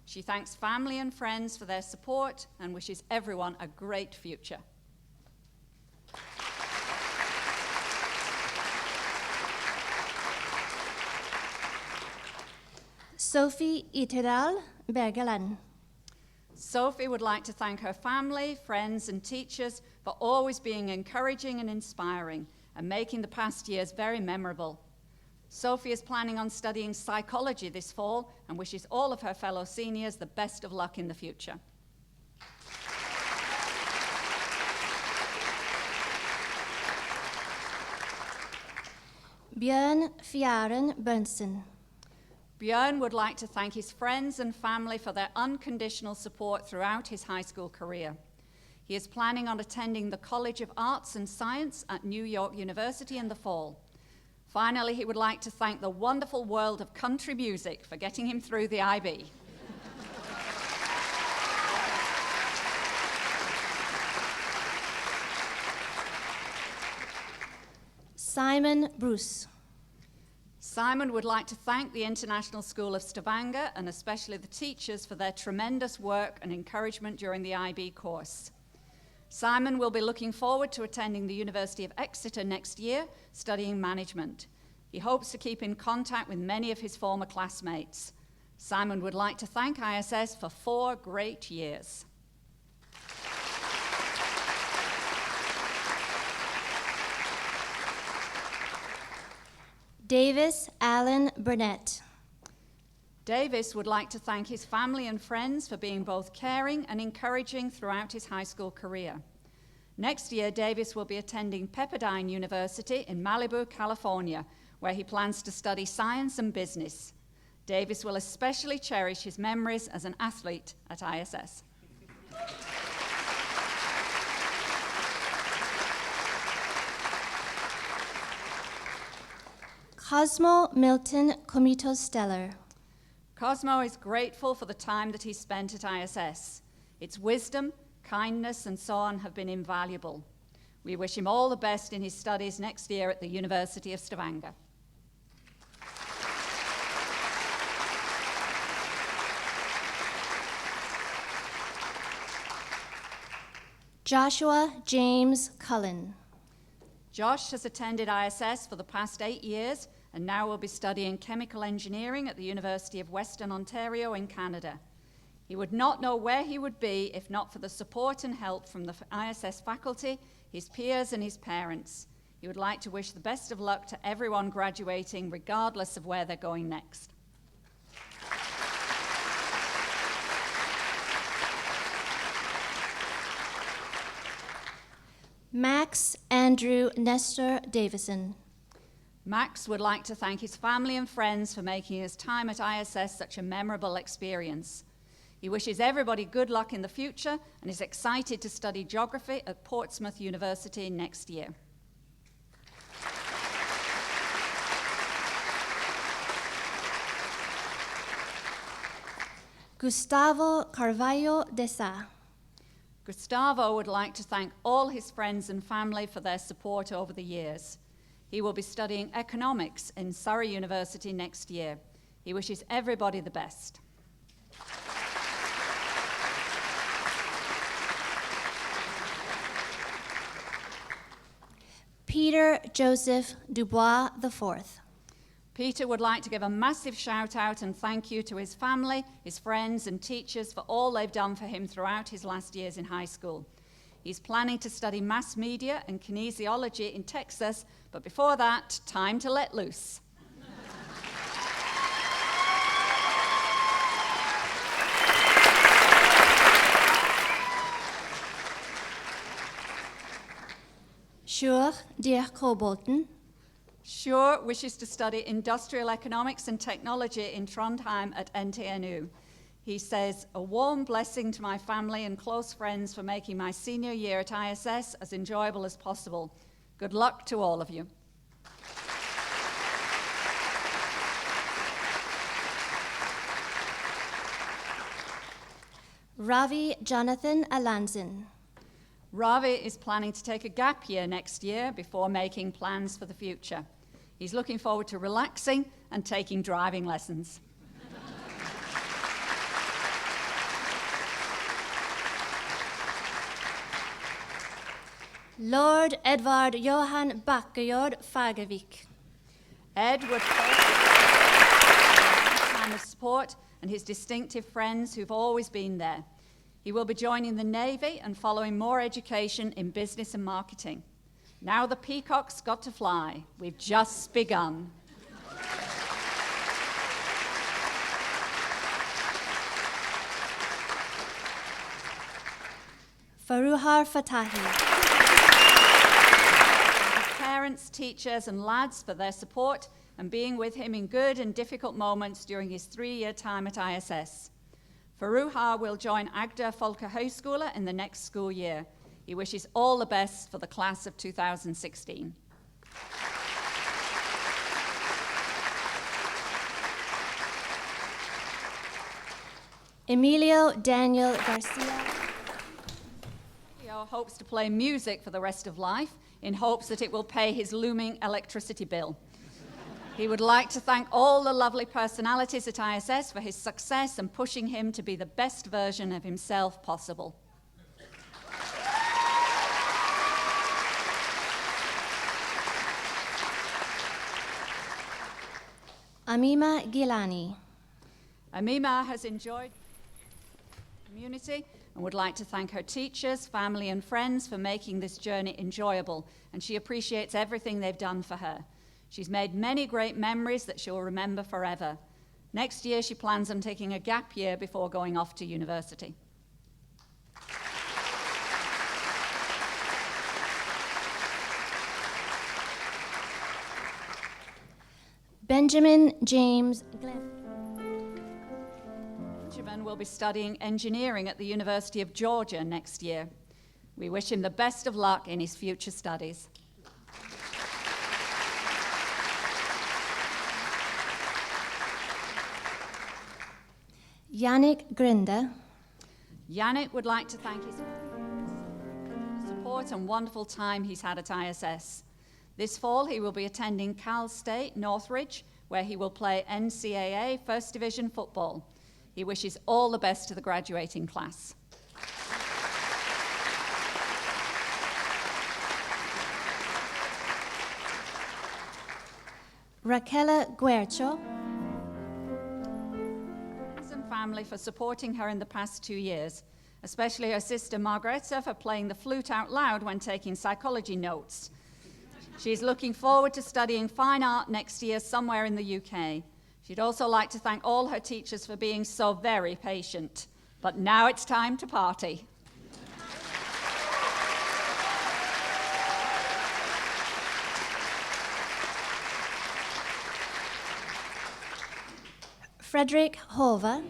S8: She thanks family and friends for their support and wishes everyone a great future.
S7: Sophie Iterdal Bergaland.
S8: Sophie would like to thank her family, friends, and teachers for always being encouraging and inspiring and making the past years very memorable. Sophie is planning on studying psychology this fall and wishes all of her fellow seniors the best of luck in the future.
S7: Björn Fjären Bönsen.
S8: Björn would like to thank his friends and family for their unconditional support throughout his high school career. He is planning on attending the College of Arts and Science at New York University in the fall. Finally, he would like to thank the wonderful world of country music for getting him through the IB.
S7: Simon Bruce.
S8: Simon would like to thank the International School of Stavanger and especially the teachers for their tremendous work and encouragement during the IB course. Simon will be looking forward to attending the University of Exeter next year, studying management. He hopes to keep in contact with many of his former classmates. Simon would like to thank ISS for 4 great years.
S7: Davis Allen Burnett.
S8: Davis would like to thank his family and friends for being both caring and encouraging throughout his high school career. Next year, Davis will be attending Pepperdine University in Malibu, California, where he plans to study science and business. Davis will especially cherish his memories as an athlete at ISS.
S7: Cosmo Milton Comitos Steller.
S8: Cosmo is grateful for the time that he spent at ISS. Its wisdom, kindness, and so on have been invaluable. We wish him all the best in his studies next year at the University of Stavanger.
S7: Joshua James Cullen.
S8: Josh has attended ISS for the past 8 years and now will be studying chemical engineering at the University of Western Ontario in Canada. He would not know where he would be if not for the support and help from the ISS faculty, his peers, and his parents. He would like to wish the best of luck to everyone graduating, regardless of where they're going next.
S7: Max Andrew Nestor Davison.
S8: Max would like to thank his family and friends for making his time at ISS such a memorable experience. He wishes everybody good luck in the future and is excited to study geography at Portsmouth University next year.
S7: Gustavo Carvalho de Sá.
S8: Gustavo would like to thank all his friends and family for their support over the years. He will be studying economics in Surrey University next year. He wishes everybody the best.
S7: Peter Joseph Dubois IV.
S8: Peter would like to give a massive shout out and thank you to his family, his friends and teachers for all they've done for him throughout his last years in high school. He's planning to study mass media and kinesiology in Texas, but before that, time to let loose.
S7: Sjur Dirk Bolton.
S8: Sjur wishes to study industrial economics and technology in Trondheim at NTNU. He says, a warm blessing to my family and close friends for making my senior year at ISS as enjoyable as possible. Good luck to all of you.
S7: Ravi Jonathan Alanzin.
S8: Ravi is planning to take a gap year next year before making plans for the future. He's looking forward to relaxing and taking driving lessons.
S7: Lord Edvard Johan Bakkejord Fagervik.
S8: Ed would his time of support and his distinctive friends who've always been there. He will be joining the Navy and following more education in business and marketing. Now the peacock's got to fly. We've just begun.
S7: Faruhar Fatahi.
S8: parents, teachers, and lads for their support and being with him in good and difficult moments during his 3-year time at ISS. Faruha will join Agder Folkehøyskole in the next school year. He wishes all the best for the class of 2016.
S7: Emilio Daniel Garcia.
S8: Emilio hopes to play music for the rest of life in hopes that it will pay his looming electricity bill. He would like to thank all the lovely personalities at ISS for his success and pushing him to be the best version of himself possible.
S7: Amima Gilani.
S8: Amima has enjoyed the community and would like to thank her teachers, family and friends for making this journey enjoyable, and she appreciates everything they've done for her. She's made many great memories that she'll remember forever. Next year she plans on taking a gap year before going off to university.
S7: Benjamin James Glenn.
S8: Benjamin will be studying engineering at the University of Georgia next year. We wish him the best of luck in his future studies.
S7: Yannick Grinde.
S8: Yannick would like to thank his family for the support and wonderful time he's had at ISS. This fall, he will be attending Cal State Northridge, where he will play NCAA First Division football. He wishes all the best to the graduating class.
S7: Raquel Guercho.
S8: And family for supporting her in the past 2 years, especially her sister Margareta for playing the flute out loud when taking psychology notes. She's looking forward to studying fine art next year somewhere in the UK. She'd also like to thank all her teachers for being so very patient. But now it's time to party.
S7: Frederick Hova.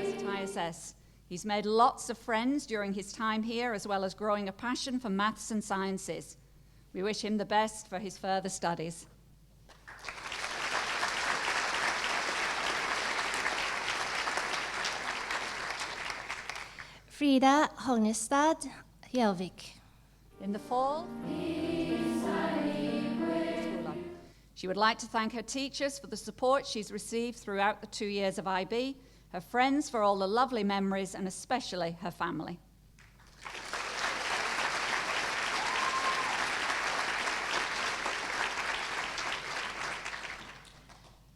S8: At ISS. He's made lots of friends during his time here, as well as growing a passion for maths and sciences. We wish him the best for his further studies.
S7: Frida Hognestad Hjelvik.
S8: In the fall, she would like to thank her teachers for the support she's received throughout the 2 years of IB, her friends for all the lovely memories, and especially her family.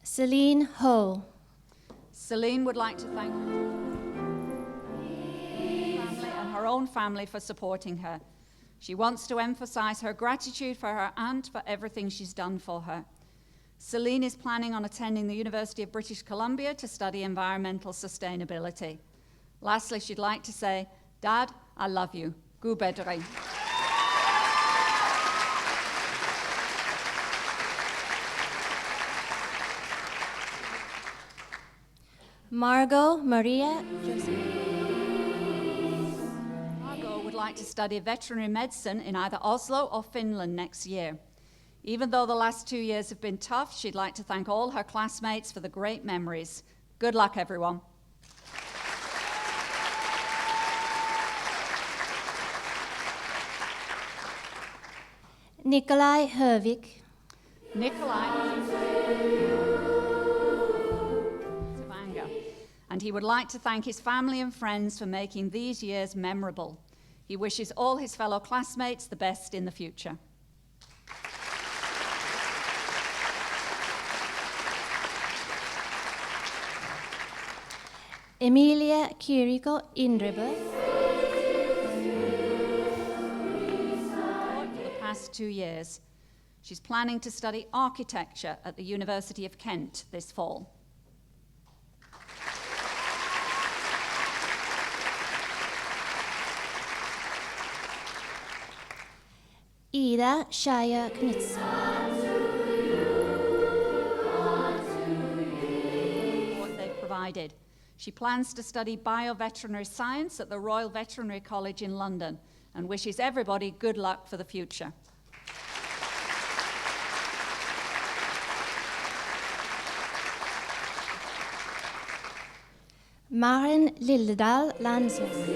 S7: Celine Ho.
S8: Celine would like to thank her family and her own family for supporting her. She wants to emphasize her gratitude for her aunt for everything she's done for her. Celine is planning on attending the University of British Columbia to study environmental sustainability. Lastly, she'd like to say, Dad, I love you. Gu bedre.
S7: Margot Maria Joseph.
S8: Margot would like to study veterinary medicine in either Oslo or Finland next year. Even though the last 2 years have been tough, she'd like to thank all her classmates for the great memories. Good luck, everyone.
S7: Nikolai Hövik.
S8: Nikolai Stavanger. And he would like to thank his family and friends for making these years memorable. He wishes all his fellow classmates the best in the future.
S7: Emilia Kiriko Indrebø.
S8: For the past 2 years, she's planning to study architecture at the University of Kent this fall.
S7: Ida Shaya Knutsen.
S8: What they've provided. She plans to study bioveterinary science at the Royal Veterinary College in London and wishes everybody good luck for the future.
S7: Maren Lilledal Landsnes.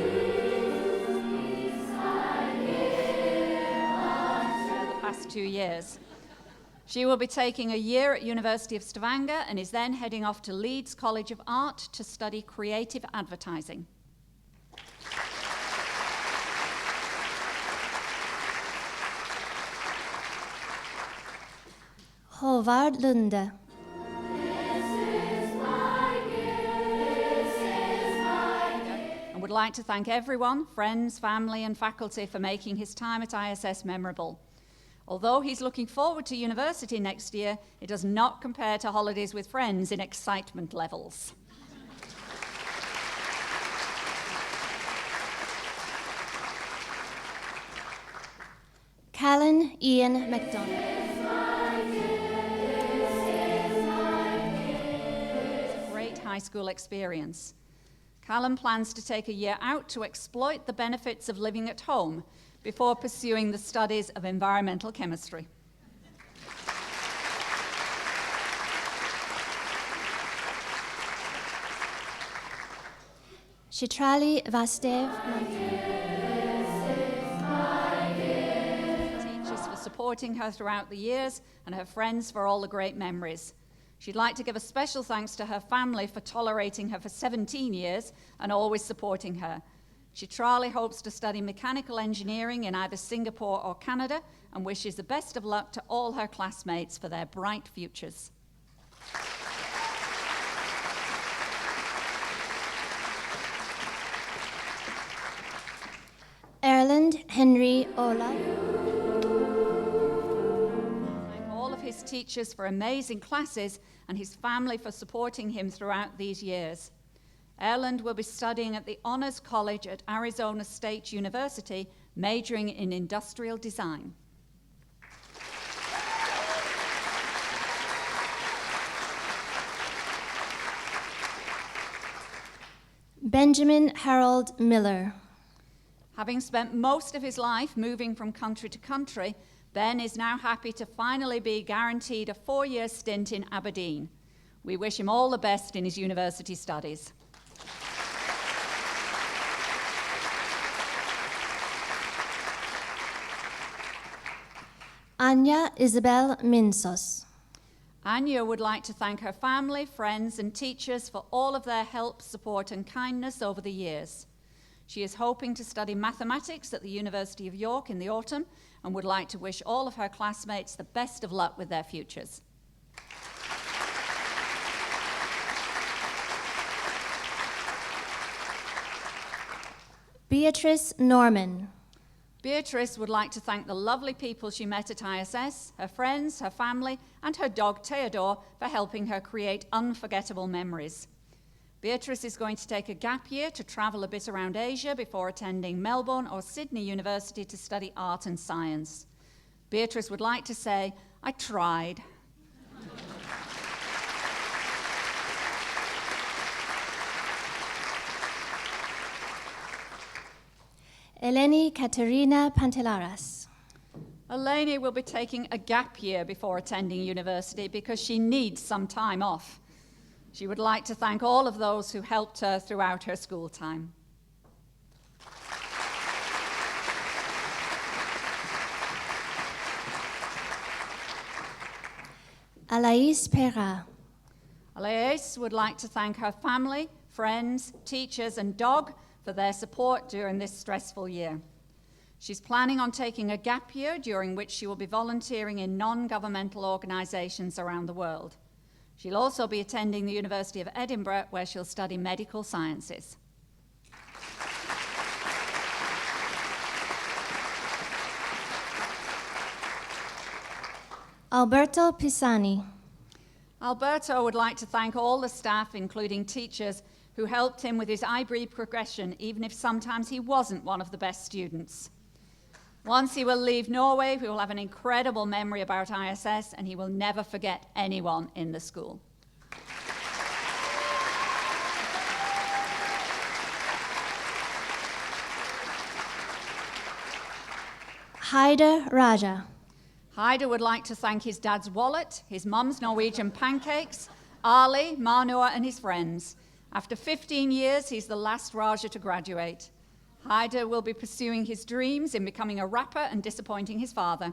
S8: The past 2 years. She will be taking a year at University of Stavanger and is then heading off to Leeds College of Art to study creative advertising.
S7: Håvard Lunde.
S8: And would like to thank everyone, friends, family and faculty for making his time at ISS memorable. Although he's looking forward to university next year, it does not compare to holidays with friends in excitement levels.
S7: Callan Ian MacDonald.
S8: It's a great high school experience. Callum plans to take a year out to exploit the benefits of living at home before pursuing the studies of environmental chemistry.
S7: Chitrali Vastev.
S8: Teachers for supporting her throughout the years and her friends for all the great memories. She'd like to give a special thanks to her family for tolerating her for 17 years and always supporting her. Chitrali hopes to study mechanical engineering in either Singapore or Canada and wishes the best of luck to all her classmates for their bright futures.
S7: Erland Henry Olav.
S8: Thank all of his teachers for amazing classes and his family for supporting him throughout these years. Erland will be studying at the Honors College at Arizona State University, majoring in industrial design.
S7: Benjamin Harold Miller.
S8: Having spent most of his life moving from country to country, Ben is now happy to finally be guaranteed a 4-year stint in Aberdeen. We wish him all the best in his university studies.
S7: Anya Isabel Minsos.
S8: Anya would like to thank her family, friends, and teachers for all of their help, support, and kindness over the years. She is hoping to study mathematics at the University of York in the autumn and would like to wish all of her classmates the best of luck with their futures.
S7: Beatrice Norman.
S8: Beatrice would like to thank the lovely people she met at ISS, her friends, her family, and her dog Theodore for helping her create unforgettable memories. Beatrice is going to take a gap year to travel a bit around Asia before attending Melbourne or Sydney University to study art and science. Beatrice would like to say, "I tried."
S7: Eleni Katerina Pantelaras.
S8: Eleni will be taking a gap year before attending university because she needs some time off. She would like to thank all of those who helped her throughout her school time.
S7: Alaïs Perra.
S8: Alaïs would like to thank her family, friends, teachers, and dog for their support during this stressful year. She's planning on taking a gap year during which she will be volunteering in non-governmental organisations around the world. She'll also be attending the University of Edinburgh, where she'll study medical sciences.
S7: Alberto Pisani.
S8: Alberto would like to thank all the staff, including teachers, who helped him with his IBRE progression, even if sometimes he wasn't one of the best students. Once he will leave Norway, he will have an incredible memory about ISS, and he will never forget anyone in the school.
S7: Haida Raja.
S8: Haida would like to thank his dad's wallet, his mum's Norwegian pancakes, Ali, Marnoa, and his friends. After 15 years, he's the last Raja to graduate. Haida will be pursuing his dreams in becoming a rapper and disappointing his father.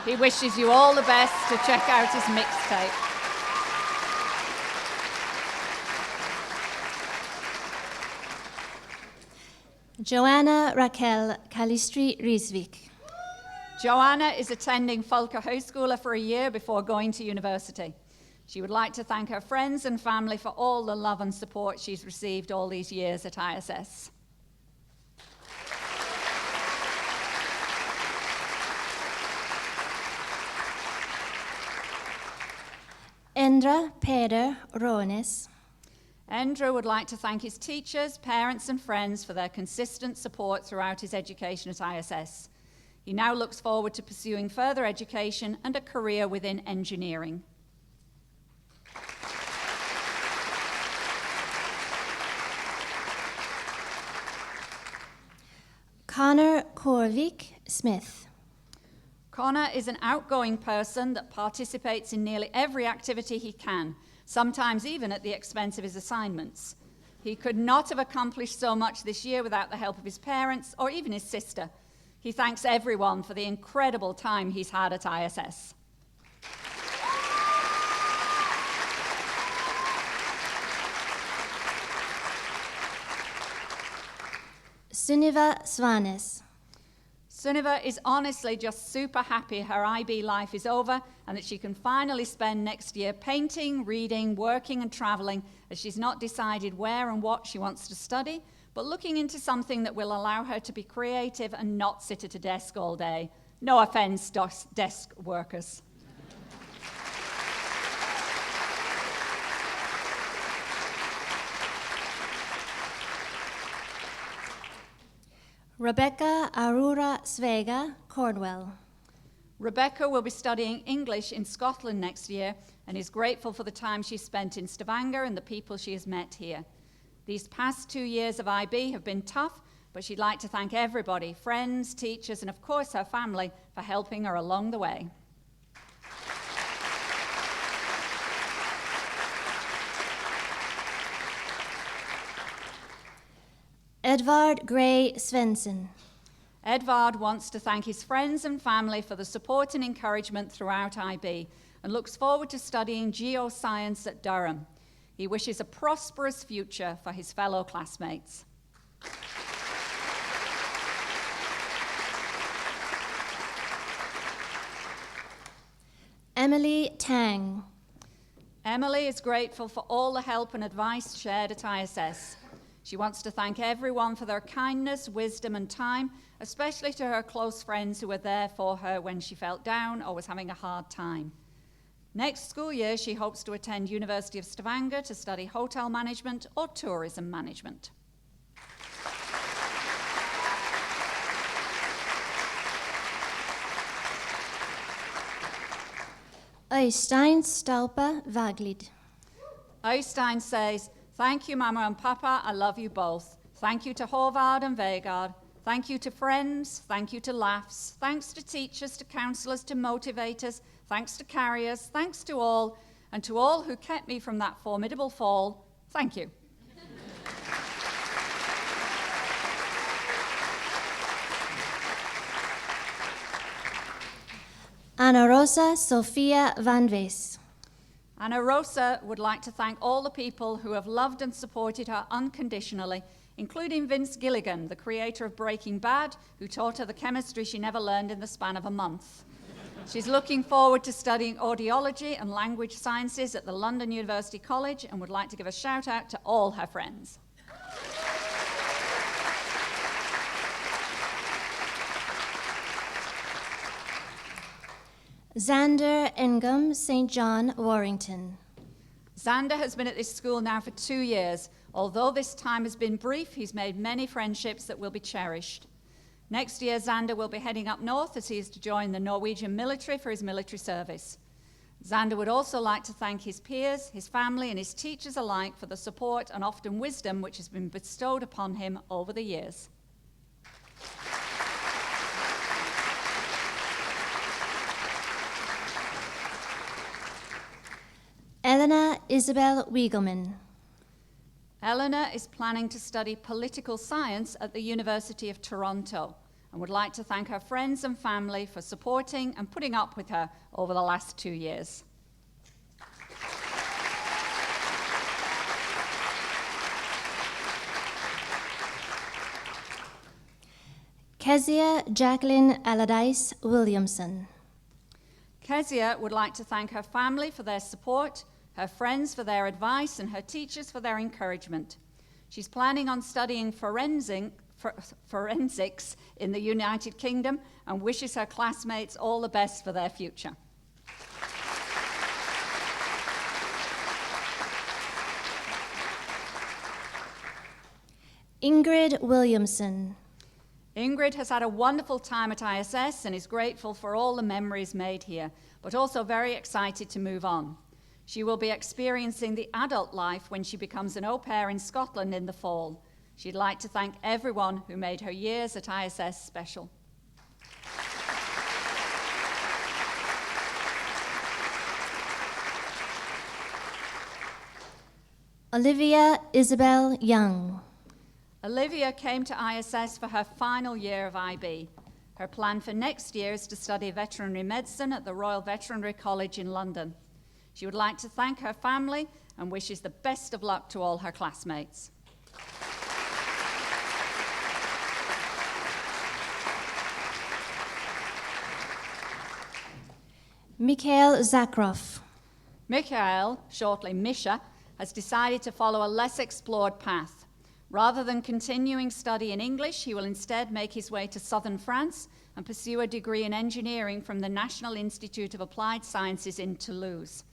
S8: He wishes you all the best to check out his mixtape.
S7: Joanna Raquel Kalistri Riesvik.
S8: Joanna is attending Folkehøyskole for a year before going to university. She would like to thank her friends and family for all the love and support she's received all these years at ISS.
S7: Endra Peder Rones.
S8: Endra would like to thank his teachers, parents and friends for their consistent support throughout his education at ISS. He now looks forward to pursuing further education and a career within engineering.
S7: Connor Corvik Smith.
S8: Connor is an outgoing person that participates in nearly every activity he can, sometimes even at the expense of his assignments. He could not have accomplished so much this year without the help of his parents or even his sister. He thanks everyone for the incredible time he's had at ISS.
S7: Sunniva Svanes.
S8: Sunniva is honestly just super happy her IB life is over and that she can finally spend next year painting, reading, working and traveling, as she's not decided where and what she wants to study, but looking into something that will allow her to be creative and not sit at a desk all day. No offense, desk workers.
S7: Rebecca Arura Svega Cornwell.
S8: Rebecca will be studying English in Scotland next year and is grateful for the time she spent in Stavanger and the people she has met here. These past 2 years of IB have been tough, but she'd like to thank everybody, friends, teachers, and of course her family, for helping her along the way.
S7: Edvard Gray Svensson.
S8: Edvard wants to thank his friends and family for the support and encouragement throughout IB and looks forward to studying geoscience at Durham. He wishes a prosperous future for his fellow classmates.
S7: Emily Tang.
S8: Emily is grateful for all the help and advice shared at ISS. She wants to thank everyone for their kindness, wisdom, and time, especially to her close friends who were there for her when she felt down or was having a hard time. Next school year, she hopes to attend University of Stavanger to study hotel management or tourism management.
S7: Øystein Staupa Vaglid.
S8: Øystein says, "Thank you, Mama and Papa. I love you both. Thank you to Håvard and Vegard. Thank you to friends. Thank you to laughs. Thanks to teachers, to counselors, to motivators. Thanks to carriers. Thanks to all. And to all who kept me from that formidable fall. Thank you."
S7: Ana Rosa Sofia Van Ves.
S8: Anna Rosa would like to thank all the people who have loved and supported her unconditionally, including Vince Gilligan, the creator of Breaking Bad, who taught her the chemistry she never learned in the span of a month. She's looking forward to studying audiology and language sciences at the London University College and would like to give a shout out to all her friends.
S7: Xander Engum St. John Warrington.
S8: Xander has been at this school now for 2 years. Although this time has been brief, he's made many friendships that will be cherished. Next year, Xander will be heading up north as he is to join the Norwegian military for his military service. Xander would also like to thank his peers, his family, and his teachers alike for the support and often wisdom which has been bestowed upon him over the years.
S7: Elena Isabel Wiegelman.
S8: Eleanor is planning to study political science at the University of Toronto and would like to thank her friends and family for supporting and putting up with her over the last 2 years.
S7: Kezia Jacqueline Allardyce Williamson.
S8: Kezia would like to thank her family for their support, her friends for their advice, and her teachers for their encouragement. She's planning on studying forensics in the United Kingdom and wishes her classmates all the best for their future.
S7: Ingrid Williamson.
S8: Ingrid has had a wonderful time at ISS and is grateful for all the memories made here, but also very excited to move on. She will be experiencing the adult life when she becomes an au pair in Scotland in the fall. She'd like to thank everyone who made her years at ISS special.
S7: Olivia Isabel Young.
S8: Olivia came to ISS for her final year of IB. Her plan for next year is to study veterinary medicine at the Royal Veterinary College in London. She would like to thank her family and wishes the best of luck to all her classmates.
S7: Mikhail Zakharov.
S8: Mikhail, shortly Misha, has decided to follow a less explored path. Rather than continuing study in English, he will instead make his way to southern France and pursue a degree in engineering from the National Institute of Applied Sciences in Toulouse.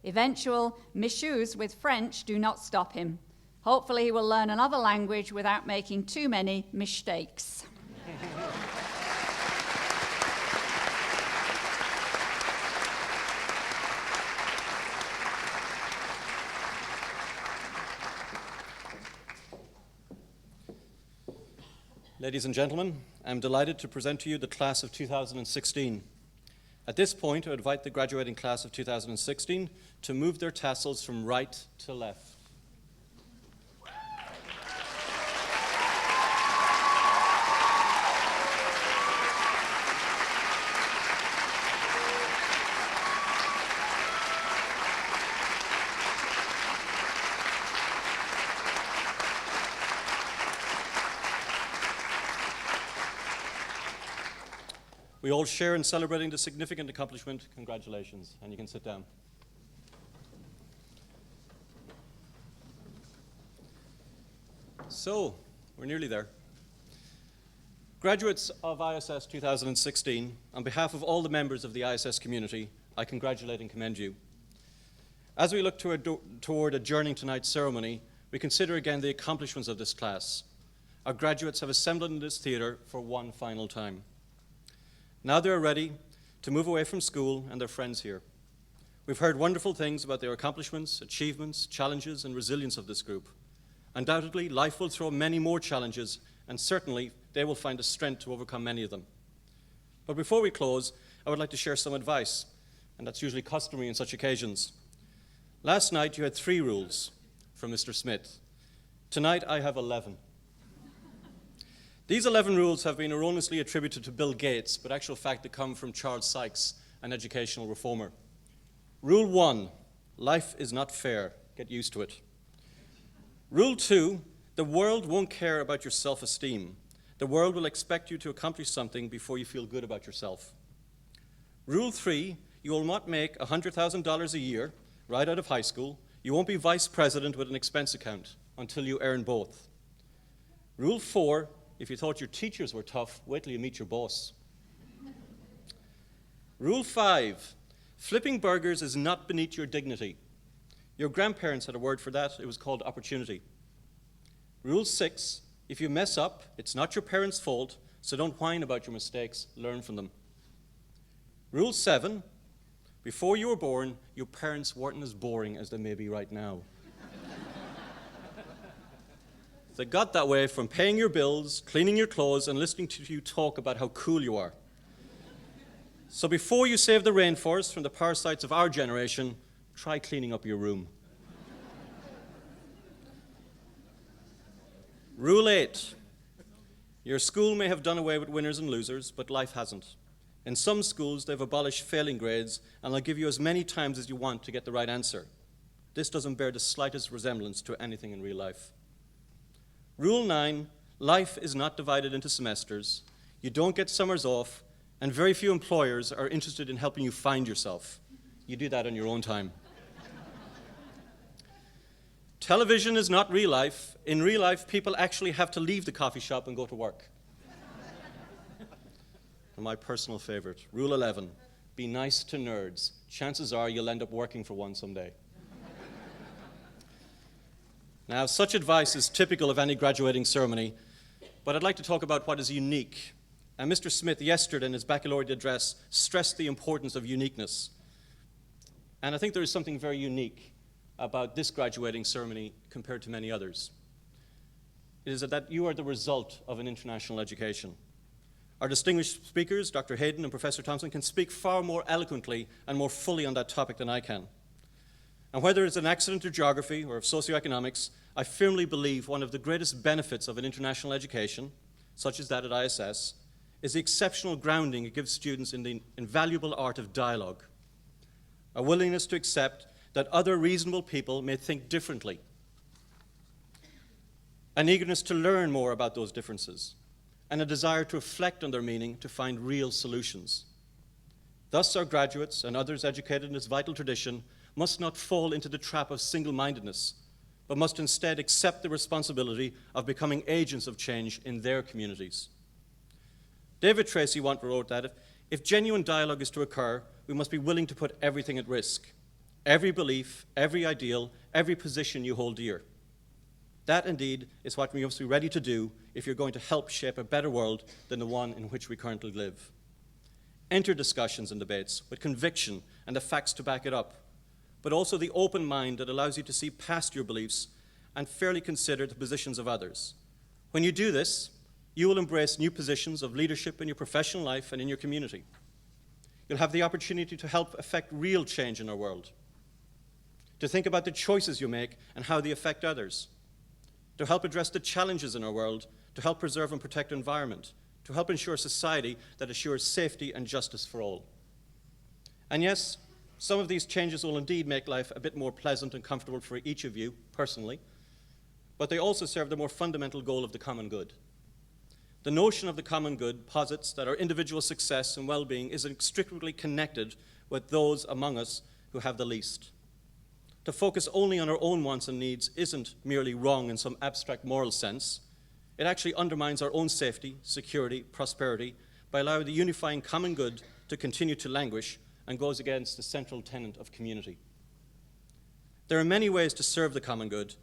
S8: Eventual missions with French do not stop him. Hopefully he will learn another language without making too many mistakes.
S2: Ladies and gentlemen, I'm delighted to present to you the class of 2016. At this point, I invite the graduating class of 2016 to move their tassels from right to left. We all share in celebrating the significant accomplishment. Congratulations, and you can sit down. So, we're nearly there. Graduates of ISS 2016, on behalf of all the members of the ISS community, I congratulate and commend you. As we look toward adjourning tonight's ceremony, we consider again the accomplishments of this class. Our graduates have assembled in this theatre for one final time. Now they're ready to move away from school and their friends here. We've heard wonderful things about their accomplishments, achievements, challenges, and resilience of this group. Undoubtedly, life will throw many more challenges, and certainly they will find the strength to overcome many of them. But before we close, I would like to share some advice, and that's usually customary in such occasions. Last night you had 3 rules from Mr. Smith. Tonight I have 11. These 11 rules have been erroneously attributed to Bill Gates, but in actual fact they come from Charles Sykes, an educational reformer. Rule 1, life is not fair. Get used to it. Rule 2, the world won't care about your self-esteem. The world will expect you to accomplish something before you feel good about yourself. Rule 3, you will not make $100,000 a year right out of high school. You won't be vice president with an expense account until you earn both. Rule 4, if you thought your teachers were tough, wait till you meet your boss. Rule 5, flipping burgers is not beneath your dignity. Your grandparents had a word for that. It was called opportunity. Rule 6, if you mess up, it's not your parents' fault, So don't whine about your mistakes, learn from them. Rule 7, before you were born, your parents weren't as boring as they may be right now. They got that way from paying your bills, cleaning your clothes, and listening to you talk about how cool you are. So before you save the rainforest from the parasites of our generation, try cleaning up your room. Rule 8. Your school may have done away with winners and losers, but life hasn't. In some schools, they've abolished failing grades, and they'll give you as many times as you want to get the right answer. This doesn't bear the slightest resemblance to anything in real life. Rule 9. Life is not divided into semesters. You don't get summers off, and very few employers are interested in helping you find yourself. You do that on your own time. Television is not real life. In real life, people actually have to leave the coffee shop and go to work. And my personal favorite, Rule 11, be nice to nerds. Chances are you'll end up working for one someday. Now, such advice is typical of any graduating ceremony, but I'd like to talk about what is unique. And Mr. Smith, yesterday in his baccalaureate address, stressed the importance of uniqueness. And I think there is something very unique about this graduating ceremony compared to many others. It is that you are the result of an international education. Our distinguished speakers, Dr. Hayden and Professor Thompson, can speak far more eloquently and more fully on that topic than I can. And whether it's an accident of geography or of socioeconomics, I firmly believe one of the greatest benefits of an international education, such as that at ISS, is the exceptional grounding it gives students in the invaluable art of dialogue, a willingness to accept that other reasonable people may think differently, an eagerness to learn more about those differences, and a desire to reflect on their meaning to find real solutions. Thus, our graduates and others educated in this vital tradition must not fall into the trap of single-mindedness, but must instead accept the responsibility of becoming agents of change in their communities. David Tracy once wrote that if genuine dialogue is to occur, we must be willing to put everything at risk. Every belief, every ideal, every position you hold dear. That, indeed, is what we must be ready to do if you're going to help shape a better world than the one in which we currently live. Enter discussions and debates with conviction and the facts to back it up, but also the open mind that allows you to see past your beliefs and fairly consider the positions of others. When you do this, you will embrace new positions of leadership in your professional life and in your community. You'll have the opportunity to help affect real change in our world, to think about the choices you make and how they affect others, to help address the challenges in our world, to help preserve and protect the environment, to help ensure a society that assures safety and justice for all. And yes, some of these changes will indeed make life a bit more pleasant and comfortable for each of you personally, but they also serve the more fundamental goal of the common good. The notion of the common good posits that our individual success and well-being is inextricably connected with those among us who have the least. To focus only on our own wants and needs isn't merely wrong in some abstract moral sense. It actually undermines our own safety, security, prosperity by allowing the unifying common good to continue to languish and goes against the central tenet of community. There are many ways to serve the common good,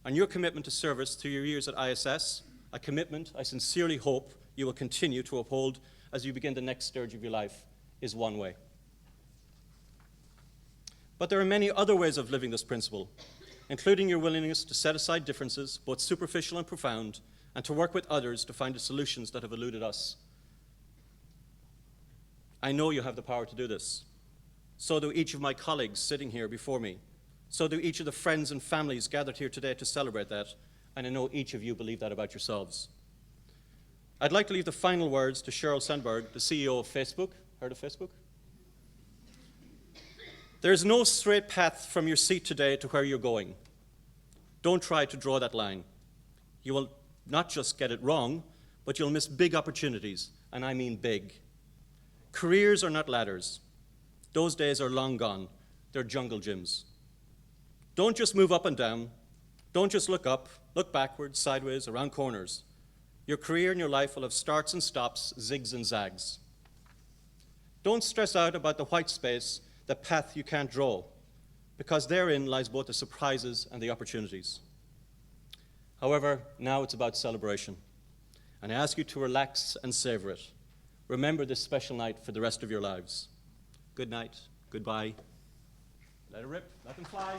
S2: and your commitment to service through your years at ISS, a commitment I sincerely hope you will continue to uphold as you begin the next stage of your life, is one way. But there are many other ways of living this principle, including your willingness to set aside differences, both superficial and profound, and to work with others to find the solutions that have eluded us. I know you have the power to do this. So do each of my colleagues sitting here before me. So do each of the friends and families gathered here today to celebrate that, and I know each of you believe that about yourselves. I'd like to leave the final words to Sheryl Sandberg, the CEO of Facebook. Heard of Facebook? There's no straight path from your seat today to where you're going. Don't try to draw that line. You will not just get it wrong, but you'll miss big opportunities, and I mean big. Careers are not ladders. Those days are long gone. They're jungle gyms. Don't just move up and down. Don't just look up, look backwards, sideways, around corners. Your career and your life will have starts and stops, zigs and zags. Don't stress out about the white space, the path you can't draw, because therein lies both the surprises and the opportunities. However, now it's about celebration. and I ask you to relax and savor it. Remember this special night for the rest of your lives. Good night, goodbye. Let it rip, let them fly.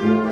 S9: you.